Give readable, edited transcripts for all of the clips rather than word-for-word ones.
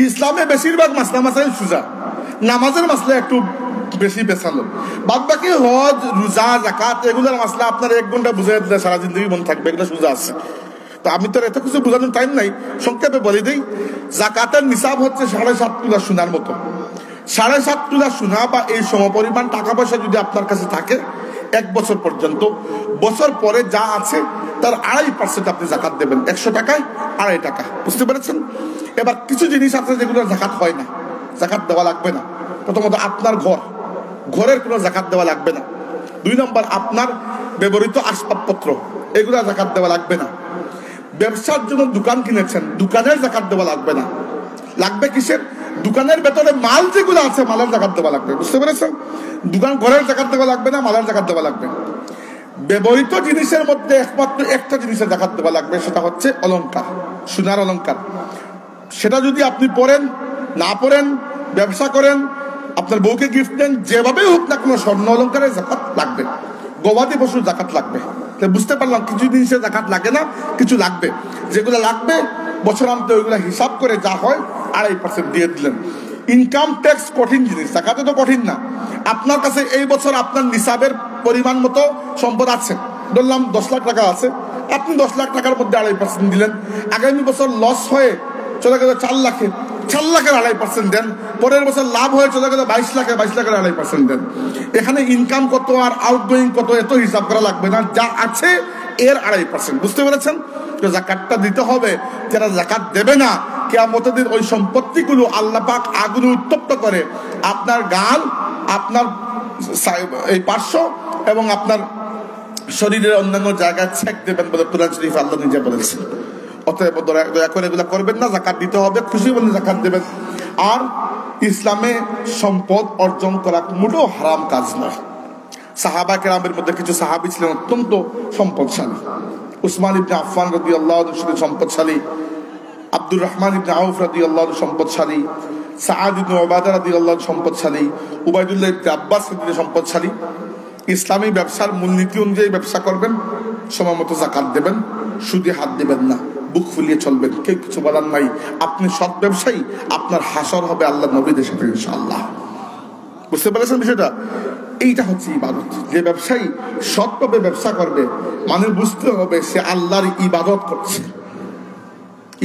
ইসলামে বেশিরভাগ মাসলা মাসাইল সুজা, নামাজের মাসলা একটু বেশি পেছানো, বাদ বাকি হজ রোজা যাকাত এগুলোর মাসলা আপনার 1 ঘন্টা বুঝাই দিলে সারা জিন্দগি মনে থাকবে, এগুলো সুজা আছে। তো আমি তো এত কিছু বোঝানোর টাইম নাই, সংক্ষেপে বলে দিই। জাকাতের নিসাব হচ্ছে 7.5 তোলা সোনার মতো। 7.5 তোলা সোনা বা এই সমপরিমাণ টাকা পয়সা যদি আপনার কাছে থাকে 1 বছর পর্যন্ত, বছর পরে যা আছে তার 2.5% আপনি জাকাত দেবেন। 100 টাকায় 2.5 টাকা, বুঝতে পেরেছেন? এবার কিছু জিনিস আছে যেগুলো জাকাত হয় না, জাকাত দেওয়া লাগবে না। প্রথমত আপনার ঘরের কোনো জাকাত দেওয়া লাগবে না। 2 নম্বর আপনার ব্যবহৃত আসবাবপত্র, এগুলো জাকাত দেওয়া লাগবে না। ব্যবসার জন্য দোকান কিনেছেন, দোকানের জাকাত দেওয়া লাগবে না। লাগবে কিসের? দোকানের ভেতরে মাল যেগুলো আছে মালের জাকাত দেওয়া লাগবে, বুঝতে পেরেছেন? দোকান ঘরের জাকাত দেওয়া লাগবে না, মালের জাকাত দেওয়া লাগবে। ব্যবহৃত জিনিসের মধ্যে একমাত্র একটা জিনিসের জাকাত দেওয়া লাগবে, সেটা হচ্ছে অলংকার, সোনার অলংকার। সেটা যদি আপনি পরেন না পরেন, ব্যবসা করেন, আপনার বউকে গিফট দেন, যেভাবে হোক না কোনো স্বর্ণ অলংকারের জাকাত লাগবে। গবাদি পশুর জাকাত লাগবে। বুঝতে পারলাম কিছু জিনিসের জাকাত লাগে না, কিছু লাগবে। যেগুলো লাগবে বছরান্তে ওইগুলো হিসাব করে যা হয় 2.5% দিয়ে দিলেন। ইনকাম ট্যাক্স কঠিন জিনিস, জাকাতে তো কঠিন না। আপনার কাছে এই বছর আপনার নিসাবের পরিমাণ মতো সম্পদ আছে, ধরলাম 10 লাখ টাকা আছে, আপনি 10 লাখ টাকার মধ্যে 2.5% দিলেন। আগামী বছর লস হয়ে চলে গেল 4 লাখে, 4 লাখের 2.5% দেন। পরের বছর লাভ হয়ে চলে গেল 22 লাখে, 22 লাখের 2.5% দেন। এখানে ইনকাম কত আর আউটগোয়িং কত এত হিসাব করা লাগবে না, যা আছে এর 2.5%, বুঝতে পেরেছেন? তো জাকাতটা দিতে হবে। যারা জাকাত দেবে না, কিয়ামতের দিন ওই সম্পত্তিগুলো আল্লাহ পাক আগুনে উত্তপ্ত করে আপনার গাল, আপনার এই পার্শ্ব এবং আপনার শরীরের অন্যান্য জায়গায় ছেক দেবেন বলে কুরআন শরীফ আল্লাহ নিজে বলেছেন। অতএব দয়া করে এগুলো করবেন না, জাকাত দিতে হবে, খুশি মনে জাকাত দেবেন। আর ইসলামে সম্পদ অর্জন করা মোটেও হারাম কাজ নয়। সাহাবা কেরামের মধ্যে কিছু সাহাবী ছিলেন অত্যন্ত সম্পদশালী। উসমান ইবনে আফফান রাদিয়াল্লাহু আনহু সম্পদশালী, আব্দুর রহমান ইবনে আউফ রাদিয়াল্লাহু আনহু সম্পদশালী, সাআদ ইবনে উবাদা রাদিয়াল্লাহু আনহু সম্পদশালী, উবাইদুল্লাহ ইবনে আব্বাস রাদিয়াল্লাহু সম্পদশালী। ইসলামী ব্যবসার মূলনীতি অনুযায়ী ব্যবসা করবেন, সময় মতো জাকাত দেবেন, সুদে হাত দেবেন না, বুক ফুলিয়ে চলবেন, কেউ কিছু বলার নাই। আপনি সৎ ব্যবসায়ী, আপনার হাসর হবে আল্লাহ নবীদের সাথে ইনশাআল্লাহ। বুঝতে পেরেছেন বিষয়টা? এইটা হচ্ছে ইবাদত। যে ব্যবসায়ী সৎভাবে ব্যবসা করবে, মানে বুঝতে হবে সে আল্লাহর ইবাদত করছে।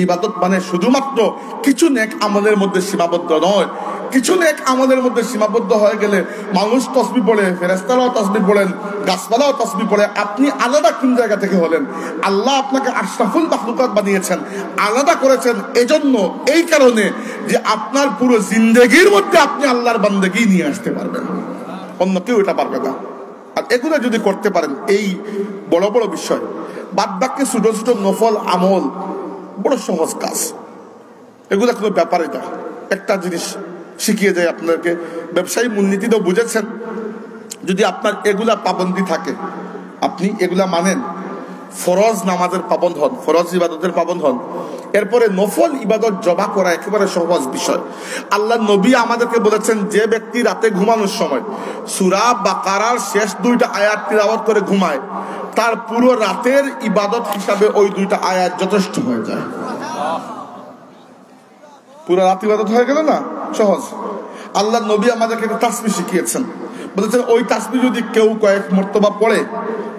ইবাদত মানে শুধুমাত্র কিছু নেক আমলের মধ্যে সীমাবদ্ধ নয়। কিছু নেক আমলের মধ্যে সীমাবদ্ধ হয়ে গেলে মানুষ তাসবিহ পড়ে, ফেরেশতারাও তাসবিহ পড়েন, গাছপালাও তাসবিহ পড়ে, আপনি আলাদা কোন জায়গা থেকে হলেন? আল্লাহ আপনাকে আশরাফুল মাখলুকাত বানিয়েছেন, আলাদা করেছেন এজন্য, এই কারণে যে আপনার পুরো জিন্দেগির মধ্যে আপনি আল্লাহর বান্দেগি নিয়ে আসতে পারবেন, অন্য কেউ এটা পারবে না। আর এগুলো যদি করতে পারেন, এই বড় বড় বিষয়, বাদ বাকি ছোট ছোট নফল আমল বড় সহজ কাজ, এগুলো কোনো ব্যাপারই না। একটা জিনিস শিখিয়ে যায় আপনাকে, ব্যবসায়ী মূলনীতি তো বুঝেছেন, যদি আপনার এগুলা পাবন্দি থাকে, আপনি এগুলা মানেন, ফরজ নামাজের পাবন্দ হন, ফরজ ইবাদতের পাবন্দ হন, এরপরে নফল ইবাদত জমা করা একেবারে সহজ বিষয়। আল্লাহ নবী আমাদেরকে বলেছেন, যে ব্যক্তি রাতে ঘুমানোর সময় সূরা বাকারার শেষ 2টা আয়াত তিলাওয়াত করে ঘুমায়, তার পুরো রাতের ইবাদত হিসাবে ওই 2টা আয়াত যথেষ্ট হয়ে যায়। পুরো রাত ইবাদত হয়ে গেল না? সহজ। আল্লাহ নবী আমাদেরকে একটা তাসবিহ শিখিয়েছেন, বলেছেন ওই তাসবিহ যদি কেউ কয়েক মর্তবা পড়ে,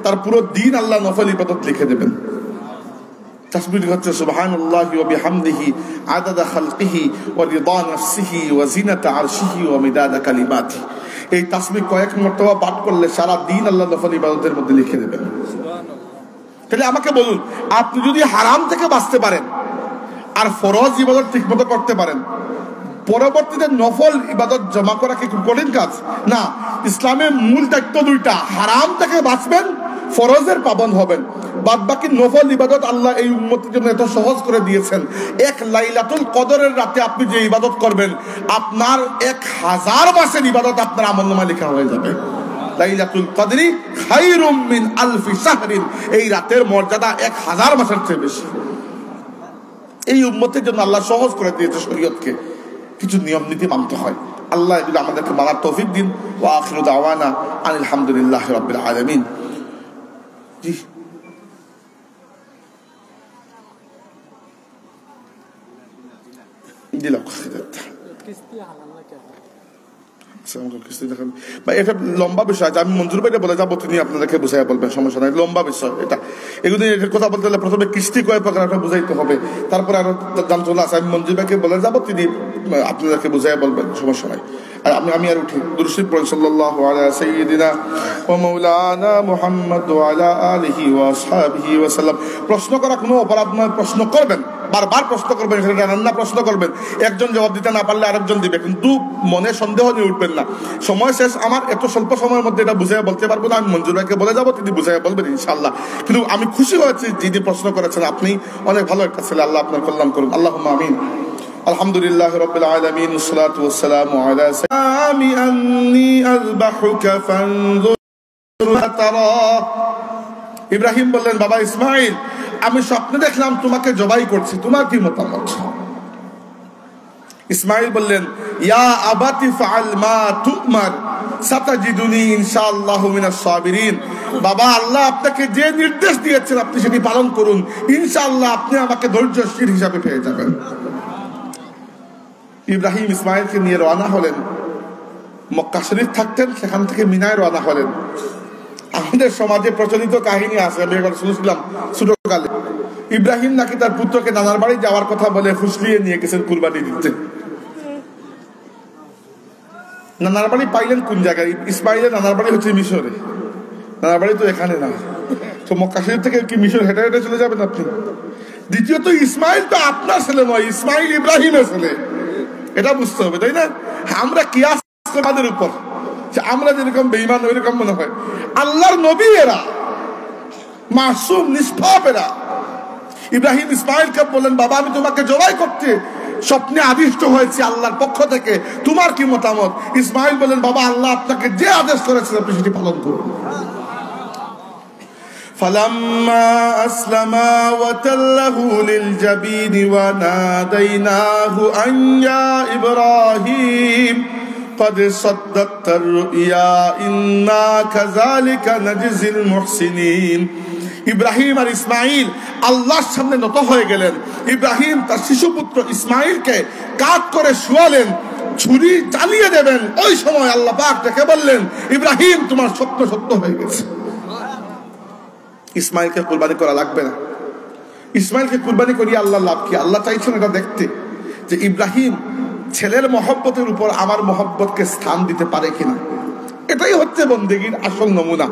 তার পুরো দিন আল্লাহ নফল ইবাদত লিখে দেবেন। তাসবিহটি হচ্ছে সুবহানাল্লাহি ওয়া বিহামদিহি আদাদা খালকিহি ওয়া রিদা নাফসিহি ওয়া জিনাতা আরশিহি ওয়া মিদাদা কালিমাতিহি। এই তাসবিহ কয়েক মর্তবা পাঠ করলে সারা দিন আল্লাহ নফল ইবাদতের মধ্যে লিখে দেবেন। তাহলে আমাকে বলুন, আপনি যদি হারাম থেকে বাঁচতে পারেন আর ফরজ ইবাদত ঠিকমতো করতে পারেন, পরবর্তীতে নফল ইবাদত জমা করা কি কঠিন কাজ না? ইসলামের মূল দায়িত্ব 2টা, হারাম থেকে বাঁচবেন, ফরজের পাবন্দ হবেন, বাদ বাকি নফল ইবাদত আল্লাহ এই উম্মতের জন্য এত সহজ করে দিয়েছেন। এক লাইলাতুল কদরের রাতে আপনি যে ইবাদত করবেন, আপনার 1000 মাসের ইবাদত আপনার আমলনামায় লেখা হয়ে যাবে। লাইলাতুল কদরি খায়রুম মিন আলফি শাহরিন, এই রাতের মর্যাদা 1000 মাসের চেয়ে বেশি। এই উম্মতের জন্য আল্লাহ সহজ করে দিয়েছে শরীয়তকে, কিছু নিয়ম নীতি মানতে হয়। আল্লাহ এগুলো আমাদেরকে মানার তৌফিক দিন। ওয়া আখিরু দাওয়ানা আনিল হামদুলিল্লাহি রাব্বিল আলামিন। জি, দিলাম এটা লম্বা বিষয় আছে, আমি মঞ্জুর ভাইটা বলে যাবো, তিনি আপনাদেরকে বুঝাই বলবেন, সমস্যা নাই, লম্বা বিষয় এটা। এগুলো এটার কথা বলতে গেলে প্রথমে কিস্তি কয় প্রকার একটা বুঝাইতে হবে, তারপরে আরো যন্ত্রণা আছে, আমি মঞ্জুর ভাইকে বলে যাবো, তিনি আপনাদেরকে বুঝাই বলবেন, সমস্যা নাই। আর আমি আর উঠি, দুরূদ শরীফ পড়েন সাল্লাল্লাহু আলা সাইয়্যিদিনা ওয়া মাওলানা মুহাম্মদ ওয়া আলা আলিহি ওয়া আসহাবিহি ওয়া সাল্লাম। প্রশ্ন করা কোনো অপরাধ নয়, প্রশ্ন করবেন, বারবার প্রশ্ন করবেন, সেটা রান্না প্রশ্ন করবেন, একজন জবাব দিতে না পারলে আরেকজন দিবে, কিন্তু মনে সন্দেহ নিয়ে উঠবেন না। সময় শেষ আমার, এত স্বল্প সময়ের মধ্যে এটা বুঝাই বলতে পারবো না, আমি মঞ্জুর ভাইকে বলে যাবো, তিনি বুঝাই বলবেন ইনশাআল্লাহ। কিন্তু আমি খুশি হয়েছি যিনি প্রশ্ন করেছেন, আপনি অনেক ভালো একটা ছেলে, আল্লাহ আপনার কল্যাণ করুন, আল্লাহুম্মা আমিন। আলহামদুলিল্লাহ রাব্বিল আলামিন, ওয়াসসালাতু ওয়াসসালামু আলা সামি আন্নী আযবাহুকা ফানজুর মা তারা। ইব্রাহিম বললেন, বাবা ইসমাইল, আমি স্বপ্নে দেখলাম তোমাকে জবাই করছি, তোমার কি মতামত? ইসমাইল বললেন, ইয়া আবাতি ফাআল মা তুমার সাতাজিদুনি ইনশাআল্লাহু মিনাস সাবিরিন। বাবা, আল্লাহ আপনাকে যে নির্দেশ দিয়েছেন আপনি সেটি পালন করুন, ইনশাআল্লাহ আপনি আমাকে ধৈর্যশীল হিসাবে পেয়ে যাবেন। ইব্রাহিম ইসমাইলকে নিয়ে রওনা হলেন, মক্কা শরীফ থাকতেন, সেখান থেকে মিনায় রওনা হলেন। আমাদের সমাজে প্রচলিত কাহিনী আছে, আমি একবার শুনেছিলাম ছোটকালে, ইব্রাহিম নাকি তার পুত্রকে নানার বাড়ি যাওয়ার কথা বলে ফুসলিয়ে নিয়ে গেছেন কুরবানি দিতে। নানার বাড়ি পাইলেন কোন জায়গায়? ইসমাইলের নানার বাড়ি হচ্ছে মিশরে, নানার বাড়ি তো এখানে না, তো মক্কা শরীফ থেকে কি মিশর হেঁটে হেঁটে চলে যাবেন আপনি? দ্বিতীয়ত ইসমাইল তো আপনার ছেলে নয়, ইসমাইল ইব্রাহিমের ছেলে, এটা বুঝতে হবে, তাই না? আমরা কিয়াস আমাদের উপর, আমরা যেরকম বেঈমান ওইরকম মনে হয়, আল্লাহর নবী এরা, মাসুম নিষ্পাপ এরা। ইব্রাহিম ইসমাইলকে বললেন, বাবা আমি তোমাকে জবাই করতে স্বপ্নে আদিষ্ট হয়েছি আল্লাহর পক্ষ থেকে, তোমার কি মতামত? ইসমাইল বললেন, বাবা আল্লাহ আপনাকে যে আদেশ করেছেন আপনি সেটি পালন করুন। فلما أسلما وتله للجبين وناديناه أن يا إبراهيم قد صدقت الرؤيا إنا كذلك نجزي المحسنين। ইব্রাহিম আর ইসমাইল আল্লাহর সামনে নত হয়ে গেলেন। ইব্রাহিম তার শিশুপুত্র ইসমাইলকে কাঁধ করে শুয়ালেন, ছুরি চালিয়ে দেবেন, ওই সময় আল্লাহ পাক ডেকে বললেন, ইব্রাহিম তোমার স্বপ্ন সত্য হয়ে গেছে। ইসমাইলকে কুরবানি করা লাগবে না। ইসমাইলকে কুরবানি করিয়ে আল্লাহ লাভ কি? আল্লাহ চাইছেন এটা দেখতে যে ইব্রাহিম ছেলের মহব্বতের উপর আমার মহব্বতকে স্থান দিতে পারে কিনা। এটাই হচ্ছে বন্দেগীর আসল নমুনা।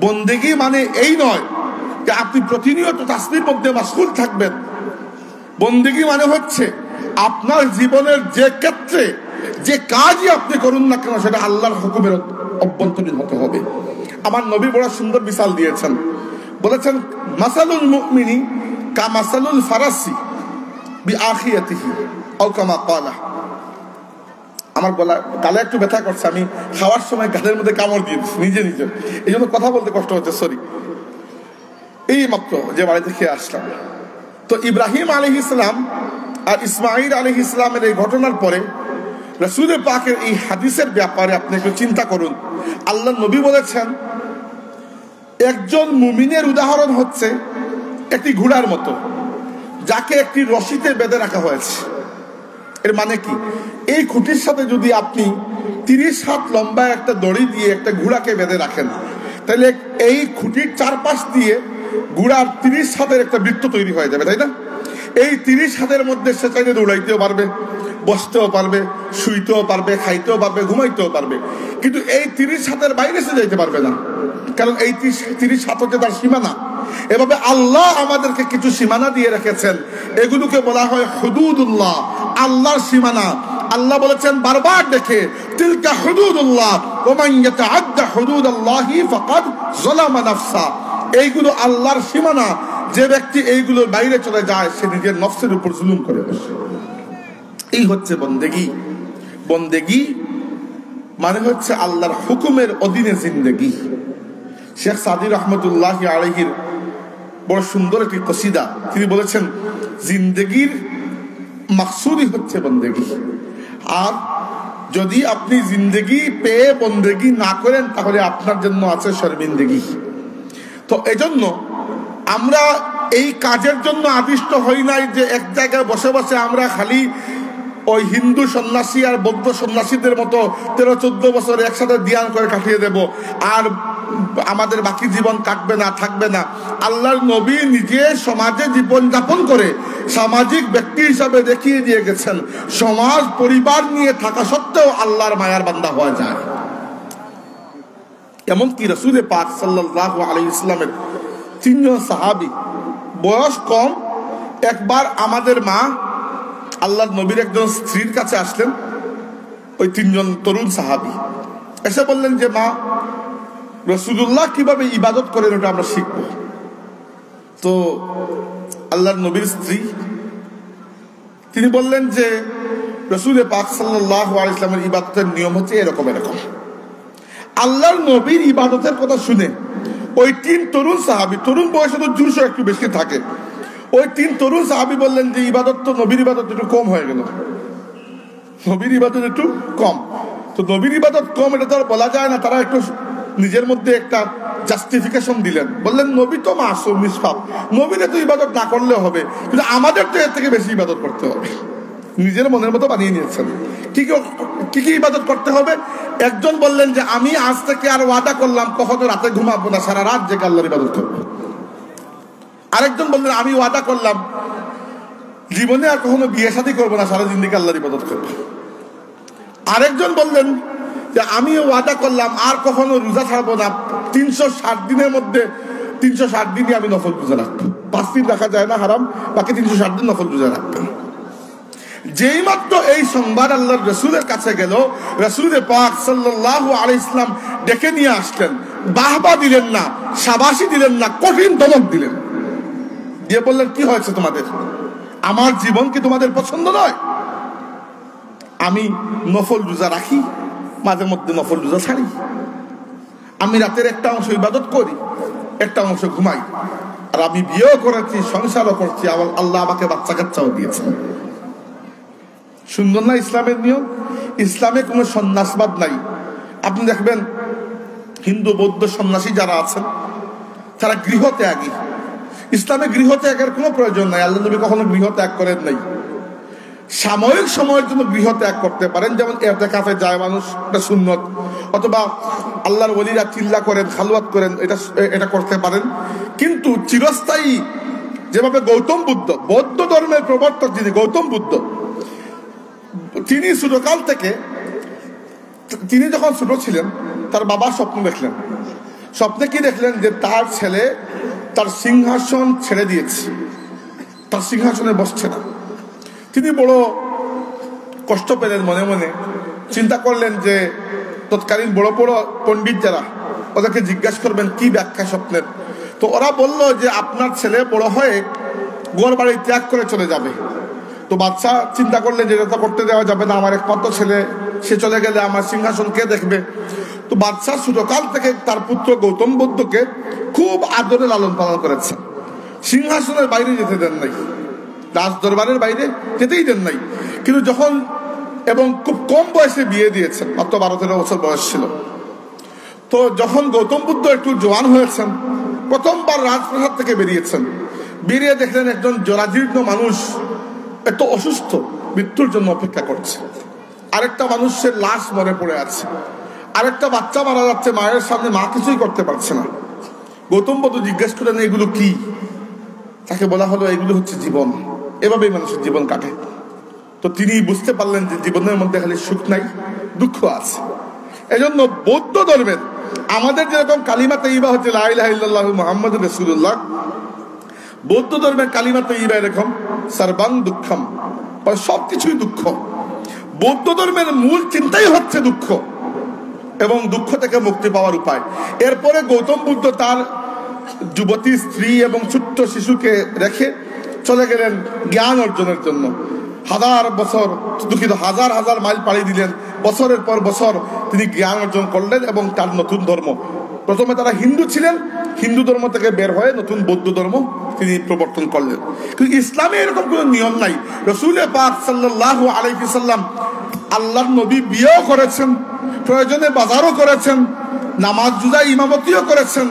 বন্দেগী মানে এই নয় যে আপনি প্রতিনিয়ত তাসবিহর মধ্যে মাশগুল থাকবেন। বন্দেগী মানে হচ্ছে আপনার জীবনের যে ক্ষেত্রে যে কাজই আপনি করুন না কেন সেটা আল্লাহর হুকুমের অভ্যন্তরীণ হতে হবে। আমার নবী বড় সুন্দর মিসাল দিয়েছেন, বলেছেন, মাসালুল মুমিনি কা মাসালুল ফারাসি বিআখিয়াতিহি আও কামা ক্বালা। আমার গালে একটু ব্যথা করছে, আমি খাওয়ার সময় গালের মধ্যে কামড় দিয়েছি নিজে নিজে, এই জন্য কথা বলতে কষ্ট হচ্ছে, সরি। এই মাত্র যে বাড়িতে খেয়ে আসলাম। তো ইব্রাহিম আলাইহিস সালাম আর ইসমাঈল আলাইহিস সালামের এই ঘটনার পরে রাসূল পাকের এই হাদিসের ব্যাপারে আপনি একটু চিন্তা করুন। আল্লাহ নবী বলেছেন, একজন মুমিনের উদাহরণ হচ্ছে একটি ঘোড়ার মতো, যাকে একটি রশিতে বেঁধে রাখা হয়েছে। এর মানে কি? এই খুঁটির সাথে যদি আপনি 30 হাত লম্বা একটা দড়ি দিয়ে একটা ঘোড়াকে বেঁধে রাখেন, তাহলে এই খুঁটির চারপাশ দিয়ে ঘোড়ার 30 হাতের একটা বৃত্ত তৈরি হয়ে যাবে, তাই না? এই 30 হাতের মধ্যে সে চাইলে দৌড়াইতেও পারবে, বসতেও পারবে, শুইতেও পারবে, খাইতেও পারবে, ঘুমাইতেও পারবে, কিন্তু এই 30 হাতের বাইরে সে যাইতে পারবে না, কারণ এই 30 হাত হচ্ছে তার সীমানা। এভাবে আল্লাহ আমাদেরকে কিছু সীমানা দিয়ে রেখেছেন, এগুলোকে বলা হয় হুদুদুল্লাহ, আল্লাহর সীমানা। আল্লাহ বলেছেন বারবার দেখে, তিলকা হুদুদুল্লাহ ওয়া মান ইয়াতাআদ্দা হুদুদাল্লাহি ফাকাদ যালামা নাফসা। এইগুলো আল্লাহর সীমানা, যে ব্যক্তি এইগুলোর বাইরে চলে যায় সে নিজের নফসের উপর জুলুম করে বসে। এই হচ্ছে বন্দেগী। বন্দেগী মানে হচ্ছে আল্লাহর হুকুমের অধীনে জিন্দেগি। শেখ সাদি রহমতুল্লাহি আলাইহির বড় সুন্দর একটি কসিদা, তিনি বলেছেন, জিন্দেগির মাকসুদই হচ্ছে বন্দেগী। আর যদি আপনি জিন্দেগি পেয়ে বন্দেগী না করেন তাহলে আপনার জন্য আছে শর্মিন্দগি। তো এজন্য আমরা এই কাজের জন্য আদিষ্ট হই নাই যে এক জায়গায় বসে বসে আমরা খালি ওই হিন্দু সন্ন্যাসী আর বৌদ্ধ সন্ন্যাসীদের মতো 13-14 বছর একসাথে ধ্যান করে কাটিয়ে দেব, আর আমাদের বাকি জীবন কাটবে না, থাকবে না। আল্লাহর নবী নিজে সমাজে জীবন যাপন করে সামাজিক ব্যক্তি হিসাবে দেখিয়ে দিয়ে গেছেন সমাজ পরিবার নিয়ে থাকা সত্ত্বেও আল্লাহর মায়ার বান্দা হওয়া যায়। এমনকি রাসূল পাক সাল্লাল্লাহু আলাইহি ওয়াসাল্লামের 3 জন সাহাবী, বয়স কম, একবার আমাদের মা আল্লাহর নবীর একজন স্ত্রীর কাছে আসলেন, ওই 3 জন তরুণ সাহাবী এসে বললেন যে মা, রাসূলুল্লাহ কিভাবে ইবাদত করেন ওটা আমরা শিখব। তো আল্লাহর নবীর স্ত্রী তিনি বললেন যে রাসূল পাক সাল্লাল্লাহু আলাইহি ওয়াসাল্লামের ইবাদতের নিয়ম হচ্ছে এরকম এরকম। আল্লাহর নবীর ইবাদতের কথা শুনে ওই 3 তরুণ সাহাবী, তরুণ বয়সে তো জুরস একটু বেশি থাকে, ওই 3 তরুণ সাহাবী বললেন যে ইবাদত তো নবীর ইবাদত একটু কম হয়ে গেল, নবীর ইবাদত একটু কম। তো নবীর ইবাদত কম এটা তো আর বলা যায় না, তারা একটু নিজের মধ্যে একটা জাস্টিফিকেশন দিলেন, বললেন নবী তো মাসুম নিষ্পাপ, নবীরে তো ইবাদত না করলে হবে, কিন্তু আমাদের তো এর থেকে বেশি ইবাদত করতে হবে। নিজের মনের মতো বানিয়ে নিয়েছেন। কি কি ইবাদত করতে হবে? একজন বললেন যে আমি আজ থেকে আর ওয়াদা করলাম কখনো রাতে ঘুমাবো না, সারা রাত জেগে আল্লাহর ইবাদত করবো। আরেকজন বললেন আমি ওয়াদা করলাম জীবনে আর কখনো বিয়ে শাদী করবো না, সারা জিন্দেগি আল্লাহর ইবাদত করবো। আরেকজন বললেন যে আমি ওয়াদা করলাম আর কখনো রোজা ছাড়বো না, 360 দিনের মধ্যে 360 দিনই আমি নফল রোজা রাখবো, 5 দিন রাখা যায় না হারাম, বাকি 360 দিন নফল রোজা রাখবেন। যেই মাত্র এই সংবাদ আল্লাহর রাসূলের কাছে গেল, রাসূল পাক সাল্লাল্লাহু আলাইহি ওয়াসাল্লাম ডেকে নিয়ে আসলেন, বাহবা দিলেন না, শাবাশি দিলেন না, কঠিন ধমক দিলেন, দিয়ে বললেন কি হয়েছে তোমাদের? আমার জীবন কি তোমাদের পছন্দ নয়? আমি নফল রোজা রাখি, মাঝে মধ্যে নফল রোজা ছাড়ি, আমি রাতের একটা অংশ ইবাদত করি, একটা অংশ ঘুমাই, আর আমি বিয়েও করেছি, সংসারও করছি, আল্লাহ আমাকে বাচ্চা কাচ্চাও দিয়েছেন। সুন্দর না ইসলামের নিয়ম? ইসলামে কোনো সন্ন্যাসবাদ নাই। আপনি দেখবেন হিন্দু বৌদ্ধ সন্ন্যাসী যারা আছেন তারা গৃহত্যাগী। ইসলামে গৃহত্যাগের কোনো প্রয়োজন নাই, আল্লাহ নবী কখনো গৃহত্যাগ করেন নাই। সাময়িক সময়ের জন্য গৃহত্যাগ করতে পারেন, যেমন ইতিকাফে যায় মানুষ, এটা সুন্নত, অথবা আল্লাহর ওলিরা চিল্লা করেন, খালওয়াত করেন, এটা করতে পারেন। কিন্তু চিরস্থায়ী, যেভাবে গৌতম বুদ্ধ, বৌদ্ধ ধর্মের প্রবর্তক যিনি গৌতম বুদ্ধ, তিনি ছোটকাল থেকে, তিনি যখন ছোট ছিলেন তার বাবা স্বপ্ন দেখলেন। স্বপ্নে কি দেখলেন? যে তার ছেলে তার সিংহাসন ছেড়ে দিয়েছে, তার সিংহাসনে বসছে না। তিনি বড় কষ্ট পেলেন, মনে মনে চিন্তা করলেন যে তৎকালীন বড় বড় পণ্ডিত যারা, ওদেরকে জিজ্ঞাসা করবেন কি ব্যাখ্যা স্বপ্নের। তো ওরা বলল যে আপনার ছেলে বড় হয়ে ঘর বাড়ি ত্যাগ করে চলে যাবে। তো বাদশা চিন্তা করলেন যে এটা করতে দেওয়া যাবে না, আমার একমাত্র ছেলে, সে চলে গেলে আমার সিংহাসন কে দেখবে। তো বাদশা ছোটকাল থেকে তার পুত্র গৌতম বুদ্ধকে খুব আদরে লালন পালন করেছেন, সিংহাসনের বাইরে যেতে দেন নাই, রাজ দরবারের বাইরে যেতেই দেন নাই। কিন্তু যখন, এবং খুব কম বয়সে বিয়ে দিয়েছেন, মাত্র 12-13 বছর বয়স ছিল। তো যখন গৌতম বুদ্ধ একটু জওয়ান হয়েছেন, প্রথমবার রাজপ্রাসাদ থেকে বেরিয়েছেন, বেরিয়ে দেখলেন একজন জরাজীর্ণ মানুষ এত অসুস্থ, মৃত্যুর জন্য অপেক্ষা করছে। আরেকটা মানুষের লাশ মরে পড়ে আছে, আরেকটা বাচ্চা মারা যাচ্ছে, মায়ের সামনে মা কিছুই করতে পারছে না। গৌতম বুদ্ধ জিজ্ঞেস করেন এগুলো কি? তাকে বলা হলো এগুলো হচ্ছে জীবন, এভাবেই মানুষের জীবন কাটে। তো তিনি বুঝতে পারলেন যে জীবনের মধ্যে খালি সুখ নাই, দুঃখ আছে। এজন্য বৌদ্ধ ধর্মের, আমাদের যেরকম কালিমা তাইয়্যিবা হচ্ছে লা ইলাহা ইল্লাল্লাহু মুহাম্মাদুর রাসূলুল্লাহ, বৌদ্ধ ধর্মের কালিমা তাইয়্যিবা এরকম সর্বাং দুঃখম, সবকিছুই দুঃখ। বৌদ্ধ ধর্মের মূল চিন্তাই হচ্ছে দুঃখ এবং দুঃখ থেকে মুক্তি পাওয়ার উপায়। এরপরে গৌতম বুদ্ধ তার যুবতী স্ত্রী এবং ছোট্ট শিশুকে রেখে চলে গেলেন জ্ঞান অর্জনের জন্য। হাজার হাজার মাইল পাড়ি দিলেন, বছরের পর বছর তিনি জ্ঞান অর্জন করলেন এবং তার নতুন ধর্ম, প্রথমে তারা হিন্দু ছিলেন, হিন্দু ধর্ম থেকে বের হয়ে নতুন বৌদ্ধ ধর্ম তিনি প্রবর্তন করলেন। কিন্তু ইসলামে এরকম কোনো নিয়ম নাই। রাসূল পাক সাল্লাল্লাহু আলাইহি ওয়াসাল্লাম আল্লাহর নবী বিয়েও করেছেন, প্রয়োজনে বাজারও করেছেন, নামাজ রোজা ইমামতিও করেছেন,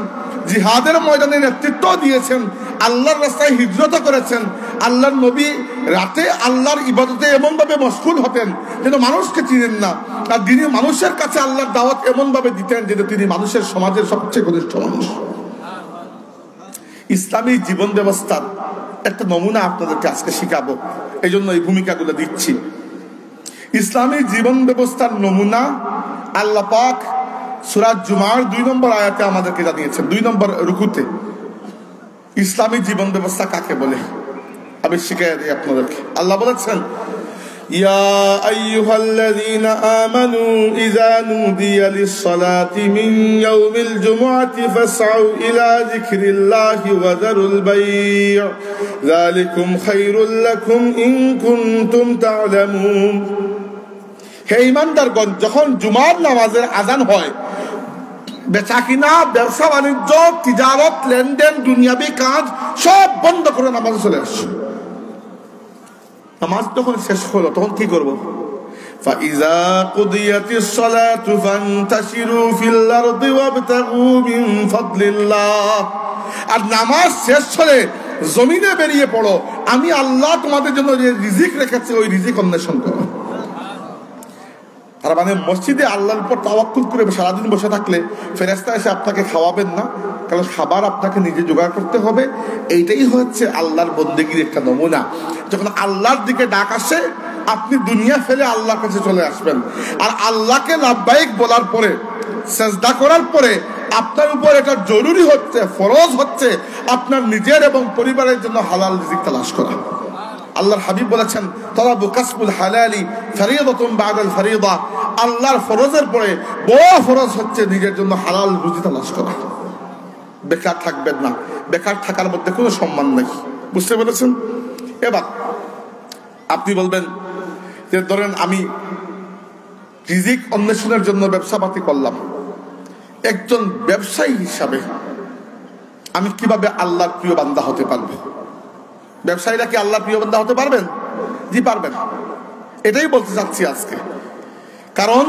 জিহাদের ময়দানে নেতৃত্ব দিয়েছেন, আল্লাহর রাস্তায় হিজরত করেছেন, আল্লাহর নবী রাতে আল্লাহর ইবাদতে এমন ভাবে মশগুল হতেন যেন মানুষকে চিনেন না, আর তিনি মানুষের কাছে আল্লাহর দাওয়াত এমন ভাবে দিতেন যেন তিনি মানুষের সমাজের সবচেয়ে ঘনিষ্ঠ মানুষ। ইসলামী জীবন ব্যবস্থার একটা নমুনা আপনাদেরকে আজকে শিখাবো, এই জন্য এই ভূমিকাগুলো দিচ্ছি। ইসলামী জীবন ব্যবস্থার নমুনা আল্লাহ পাক সূরা জুমার 2 নম্বর আয়াতে আমাদেরকে জানিয়েছেন। 2 নম্বর রুকুতে ইসলামী জীবন ব্যবস্থা কাকে বলে আমি শিখিয়ে দিই আপনাদেরকে। আল্লাহ বলেছেন, ইয়া আইয়ুহাল্লাযীনা আমানু ইযা নুদিয়া লিস-সালাতি মিন ইয়াউমিল জুমআতি ফাসআউ ইলা যিকরিল্লাহি ওয়া যারুল বাই', যালিকুম খায়রুল লাকুম ইন কুনতুম তা'লামুন। হে ঈমানদারগণ, যখন জুমার নামাজের আযান হয়, বেচা কিনা, ব্যবসা বাণিজ্য, তিজারত, লেনদেন, দুনিয়াবি কাজ সব বন্ধ করে নামাজে চলে আসছে। নামাজ যখন শেষ হলো তখন কি করবো? ফাইযা কুদিয়াতিস সালাতু ফান্তাশিরু ফিল আরদি ওয়াবতাগু মিন ফাদলিল্লাহ। আর নামাজ শেষ হলে জমিনে বেরিয়ে পড়ো, আমি আল্লাহ তোমাদের জন্য যে রিজিক রেখেছি ওই রিজিক অন্বেষণ করো। তার মানে মসজিদে আল্লাহর উপর তাওয়াক্কুল করে সারাদিন বসে থাকলে ফেরেশতা এসে আপনাকে খাওয়াবেন না, কারণ খাবার আপনাকে নিজে জোগাড় করতে হবে। এইটাই হচ্ছে আল্লাহর বন্দেগীর একটা নমুনা। যখন আল্লাহর দিকে ডাক আসে, আপনি দুনিয়া ফেলে আল্লাহর কাছে চলে আসবেন। আর আল্লাহকে লাব্বাইক বলার পরে, সেজদা করার পরে আপনার উপর এটা জরুরি হচ্ছে, ফরজ হচ্ছে আপনার নিজের এবং পরিবারের জন্য হালাল রিজিক তালাশ করা। আল্লাহর হাবিব বলেছেন, তালাবু কাসবুল হালালি ফরিয়াদাতুন বাদাল ফরিয়দা। আল্লাহর ফরজের পরে বড় ফরজ হচ্ছে নিজের জন্য হালাল রুজি তালাশ করা। বেকার থাকবেন না, বেকার থাকার মধ্যে কোনো সম্মান নেই। বুঝতে পেরেছেন? এবার আপনি বলবেন যে ধরেন আমি রিজিক অন্বেষণের জন্য ব্যবসাপাতি করলাম, একজন ব্যবসায়ী হিসাবে আমি কিভাবে আল্লাহর প্রিয় বান্দা হতে পারবো? ব্যবসায়ীরা কি আল্লাহর প্রিয় বান্দা হতে পারবেন? জি পারবেন। এটাই বলতে চাচ্ছি আজকে। কারণ